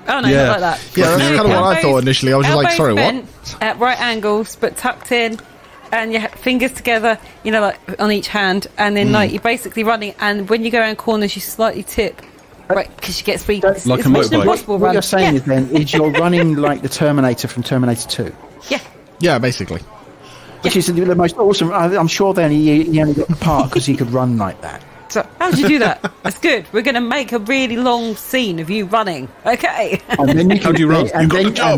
Speaker 4: Oh no, not like that.
Speaker 1: Yeah, that's kind of what I thought initially. I was just like, sorry, what?
Speaker 4: At right angles, but tucked in, and your fingers together, you know, like on each hand, and then like you're basically running. And when you go around corners, you slightly tip, right? Because you get speed.
Speaker 3: Like a motorbike.
Speaker 5: What you're saying is then is you're running like the Terminator from Terminator 2.
Speaker 1: Yeah, basically.
Speaker 5: Which is the most awesome. I'm sure then he only got the part because he could run like that.
Speaker 4: So how did you do that? That's good. We're going to make a really long scene of you running. Okay.
Speaker 5: And then you can,
Speaker 3: How do you run?
Speaker 5: and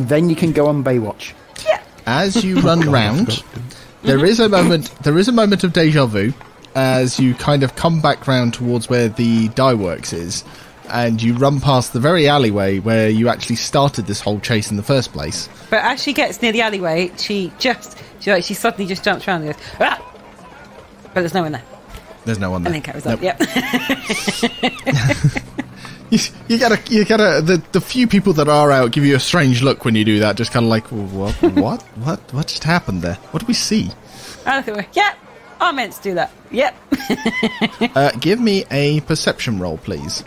Speaker 5: then you can go on Baywatch.
Speaker 4: Yeah.
Speaker 1: As you run round, there is a moment of deja vu as you kind of come back round towards where the dye works is, and you run past the very alleyway where you actually started this whole chase in the first place.
Speaker 4: But as she gets near the alleyway, she suddenly just jumps around and goes, ah! But there's no one there.
Speaker 1: There's no one there.
Speaker 4: And then carries up. Yep.
Speaker 1: You gotta. The few people that are out give you a strange look when you do that. Just kind of like, what just happened there? What do we see?
Speaker 4: I look at her. Yep. I meant to do that. Yep.
Speaker 1: Give me a perception roll, please.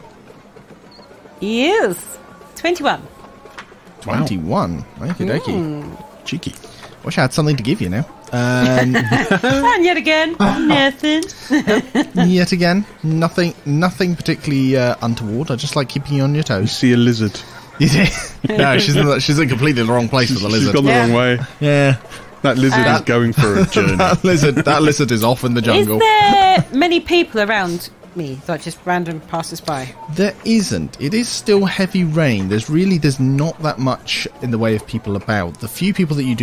Speaker 4: Yes. 21.
Speaker 1: 21. Okie dokie. Cheeky. Wish I had something to give you now.
Speaker 4: And yet again, nothing.
Speaker 1: Yet again, nothing particularly untoward. I just like keeping you on your
Speaker 3: You
Speaker 1: toes.
Speaker 3: see a lizard.
Speaker 1: No, she's in completely the wrong place for the
Speaker 3: She's
Speaker 1: lizard.
Speaker 3: gone the wrong way.
Speaker 1: Yeah,
Speaker 3: That lizard is going for a journey.
Speaker 1: that lizard is off in the
Speaker 4: Is
Speaker 1: jungle.
Speaker 4: there many people around me, like just random passers-by?
Speaker 1: There isn't. It is still heavy rain. There's not that much in the way of people about. The few people that you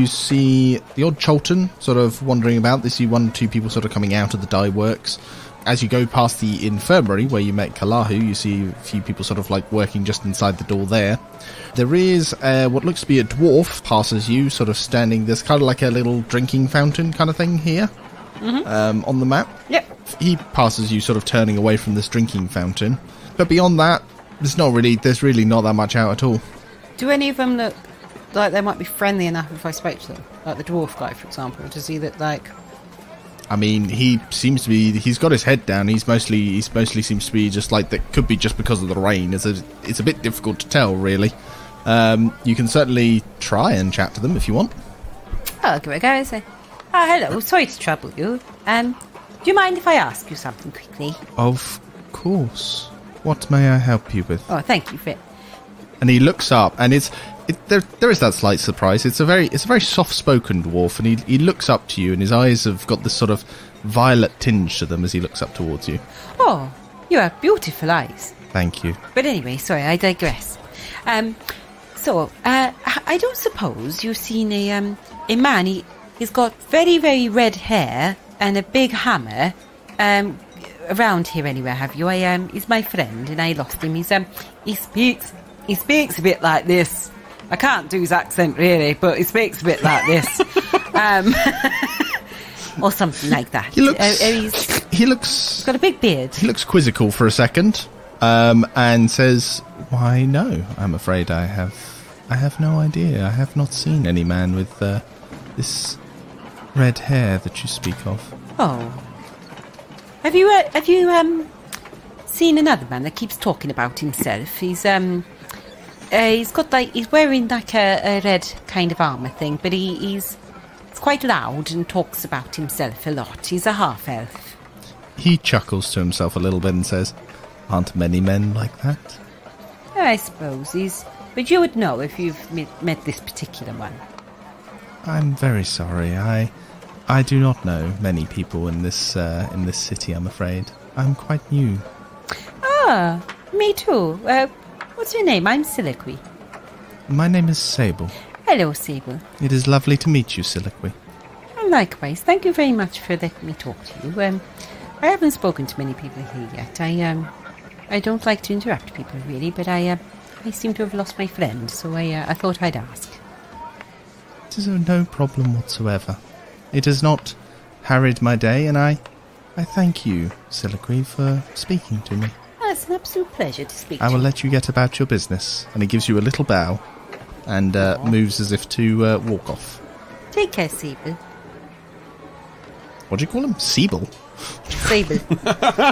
Speaker 1: see the odd Cholton sort of wandering about. You see 1 or 2 people sort of coming out of the dye works. As you go past the infirmary where you met Kalahu, you see a few people sort of like working just inside the door there. There is what looks to be a dwarf passes you, sort of standing. There's kind of like a little drinking fountain kind of thing here on the map.
Speaker 4: Yep.
Speaker 1: He passes you, sort of turning away from this drinking fountain. But beyond that, there's really not that much out at all.
Speaker 4: Do any of them look like they might be friendly enough if I spoke to them? Like the dwarf guy, for example. Does he look like...
Speaker 1: I mean, he seems to be. He's got his head down. He mostly seems to be just like that. Could be just because of the rain. It's a bit difficult to tell, really. You can certainly try and chat to them if you want.
Speaker 4: I'll give it a go and say, hello, sorry to trouble you. Do you mind if I ask you something quickly?
Speaker 1: Of course. What may I help you with?
Speaker 4: Oh, thank you for it.
Speaker 1: And he looks up, and there is that slight surprise. It's a very soft-spoken dwarf, and he looks up to you, and his eyes have got this sort of violet tinge to them as he looks up towards you.
Speaker 4: Oh, you have beautiful eyes.
Speaker 1: Thank you.
Speaker 4: But anyway, sorry, I digress. I don't suppose you've seen a man. He's got very, very red hair and a big hammer. Around here anywhere, have you? He's my friend, and I lost him. He speaks a bit like this. I can't do his accent really, but he speaks a bit like this, or something like that. He's got a big beard.
Speaker 1: He looks quizzical for a second, and says, "Why, no, I'm afraid I have no idea. I have not seen any man with this red hair that you speak of."
Speaker 4: Oh, have you seen another man that keeps talking about himself? He's wearing like a red kind of armour thing, but he's quite loud and talks about himself a lot. He's a half-elf.
Speaker 1: He chuckles to himself a little bit and says, "Aren't many men like that?"
Speaker 4: I suppose but you would know if you've met this particular one.
Speaker 1: I'm very sorry. I do not know many people in this city, I'm afraid. I'm quite new.
Speaker 4: Ah, me too. What's your name? I'm Siliqui.
Speaker 1: My name is Sable.
Speaker 4: Hello, Sable.
Speaker 1: It is lovely to meet you, Siliqui.
Speaker 4: Likewise. Thank you very much for letting me talk to you. I haven't spoken to many people here yet. I don't like to interrupt people, really, but I seem to have lost my friend, so I thought I'd ask.
Speaker 1: It is no problem whatsoever. It has not harried my day, and I thank you, Siliqui, for speaking to me.
Speaker 4: It's an absolute pleasure to speak to you.
Speaker 1: I will let you get about your business. And he gives you a little bow and moves as if to walk off.
Speaker 4: Take care, Sable.
Speaker 1: What do you call him? Sable?
Speaker 4: Sable.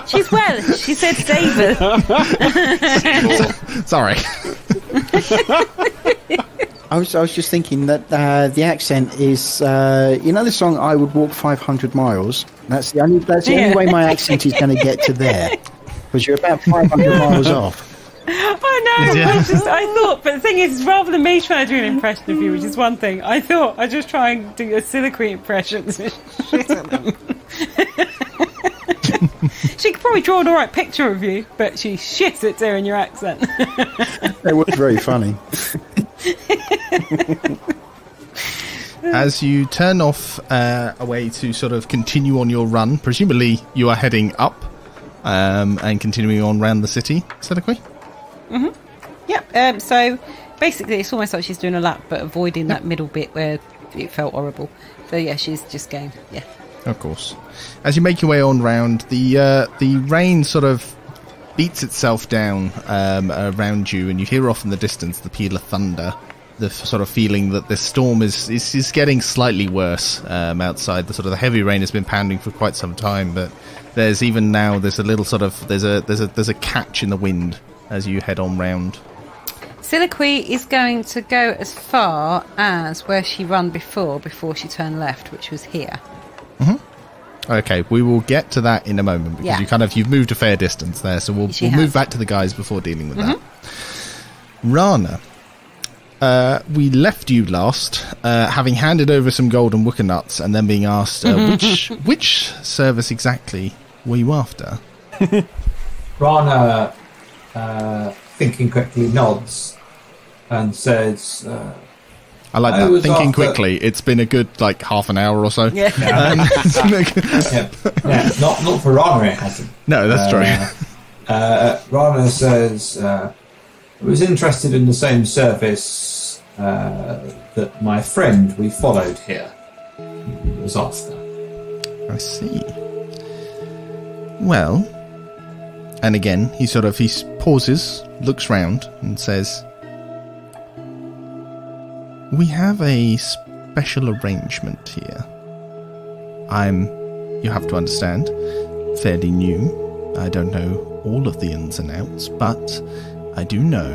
Speaker 4: She's well. She said Sable.
Speaker 1: Sorry.
Speaker 5: I was just thinking that the accent is, the song "I Would Walk 500 Miles." That's the only way my accent is going to get to there, because you're about 500 miles off.
Speaker 4: Oh no! Yeah. I thought, but the thing is, rather than me trying to do an impression of you, which is one thing, I thought I'd just try and do a Siliqui impression. Shit at them. She could probably draw an alright picture of you, but she shits at doing your accent.
Speaker 5: It was very funny.
Speaker 1: As you turn off away to sort of continue on your run, presumably you are heading up and continuing on around the city, Siliqui?
Speaker 4: Mm-hmm. Yep. So basically it's almost like she's doing a lap, but avoiding that middle bit where it felt horrible. So yeah, she's just going, yeah.
Speaker 1: Of course. As you make your way on round, the rain sort of beats itself down around you, and you hear off in the distance the peal of thunder, the sort of feeling that this storm is getting slightly worse outside. The heavy rain has been pounding for quite some time, but there's a little sort of there's a catch in the wind as you head on round.
Speaker 4: Soliloquy is going to go as far as where she ran before she turned left, which was here.
Speaker 1: Okay, we will get to that in a moment because you've moved a fair distance there, so we'll move back to the guys before dealing with that. Raana, we left you last, having handed over some golden wicker nuts and then being asked which service exactly were you after?
Speaker 6: Raana, thinking quickly, nods and says,
Speaker 1: I like that. Thinking quickly. It's been a good, half an hour or so.
Speaker 6: Yeah. Not for Raana, it hasn't.
Speaker 1: No, that's true.
Speaker 6: Raana says, I was interested in the same service that my friend we followed here was after.
Speaker 1: I see. Well, and again, he pauses, looks round, and says, we have a special arrangement here. You have to understand, fairly new. I don't know all of the ins and outs, but I do know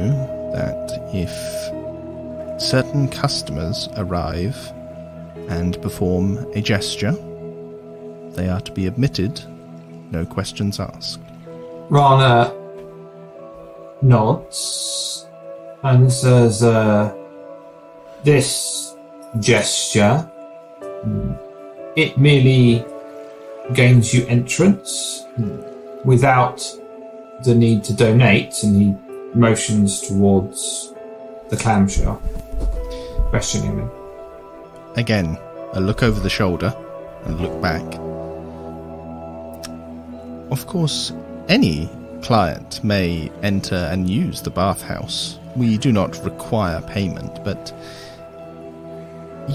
Speaker 1: that if certain customers arrive and perform a gesture, they are to be admitted, no questions asked.
Speaker 6: Raana nods and says, this gesture, it merely gains you entrance without the need to donate, and he motions towards the clamshell, questioning me.
Speaker 1: Again, a look over the shoulder and look back. Of course, any client may enter and use the bathhouse. We do not require payment, but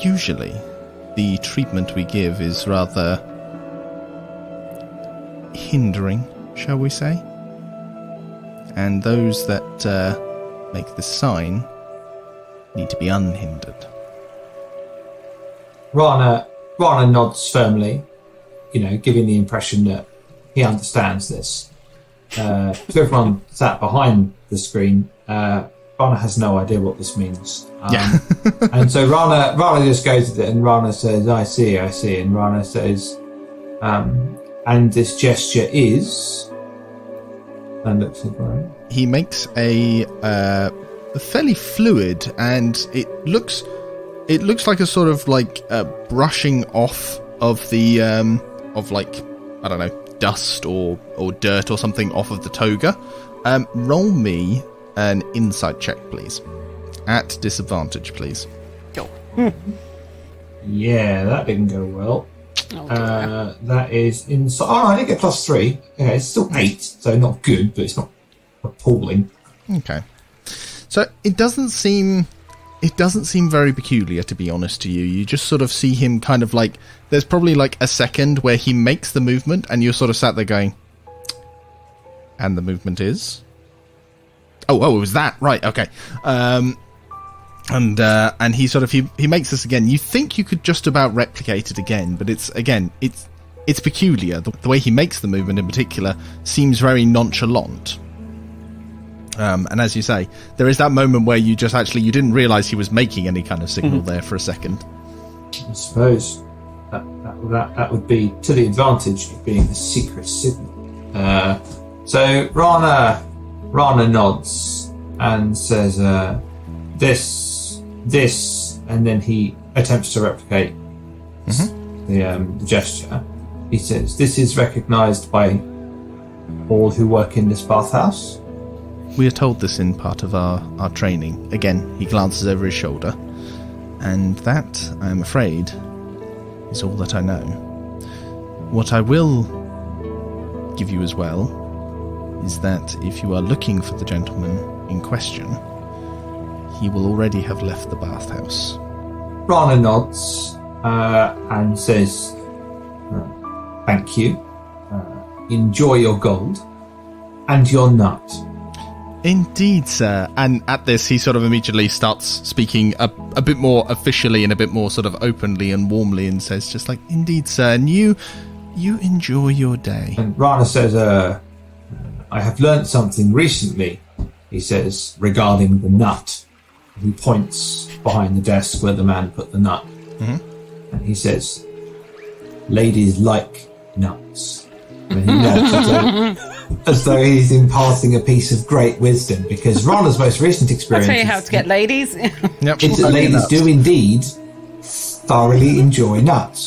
Speaker 1: usually the treatment we give is rather hindering, shall we say? And those that make the sign need to be unhindered.
Speaker 6: Raana nods firmly, giving the impression that he understands this. To everyone sat behind the screen, Raana has no idea what this means. And so Raana just goes with it, and Raana says, I see. And Raana says, and this gesture is... And looks at Raana.
Speaker 1: He makes a fairly fluid, and it looks like a sort of brushing off of the I don't know, dust or dirt or something off of the toga. Roll me an insight check, please. At disadvantage, please.
Speaker 6: Yeah, that didn't go well. That is inside. Oh, I did get +3. Yeah, it's still 8, so not good, but it's not appalling.
Speaker 1: Okay. So it doesn't seem very peculiar, to be honest to you. You just sort of see him kind of there's probably a second where he makes the movement and you're sort of sat there going, and the movement is? Oh, it was that. Right, okay. And he sort of, he makes this again. You think you could just about replicate it again, but it's peculiar. The way he makes the movement in particular seems very nonchalant. And as you say, there is that moment where you just you didn't realise he was making any kind of signal there for a second.
Speaker 6: I suppose that would be to the advantage of being a secret signal. So Raana nods and says, this, and then he attempts to replicate the gesture. He says, this is recognised by all who work in this bathhouse.
Speaker 1: We are told this in part of our training. Again, he glances over his shoulder. And that, I am afraid, is all that I know. What I will give you as well is that if you are looking for the gentleman in question, he will already have left the bathhouse.
Speaker 6: Raana nods and says, thank you. Enjoy your gold and your nut.
Speaker 1: Indeed, sir. And at this, he sort of immediately starts speaking a bit more officially and a bit more sort of openly and warmly, and says just indeed, sir, and you enjoy your day.
Speaker 6: And Raana says, I have learnt something recently. he says, regarding the nut. He points behind the desk where the man put the nut. And he says, ladies like nuts. And he nods as though he's imparting a piece of great wisdom, because Raana's most recent experience...
Speaker 4: I'll tell you how to get ladies.
Speaker 1: Yep.
Speaker 6: is that ladies do indeed thoroughly enjoy nuts.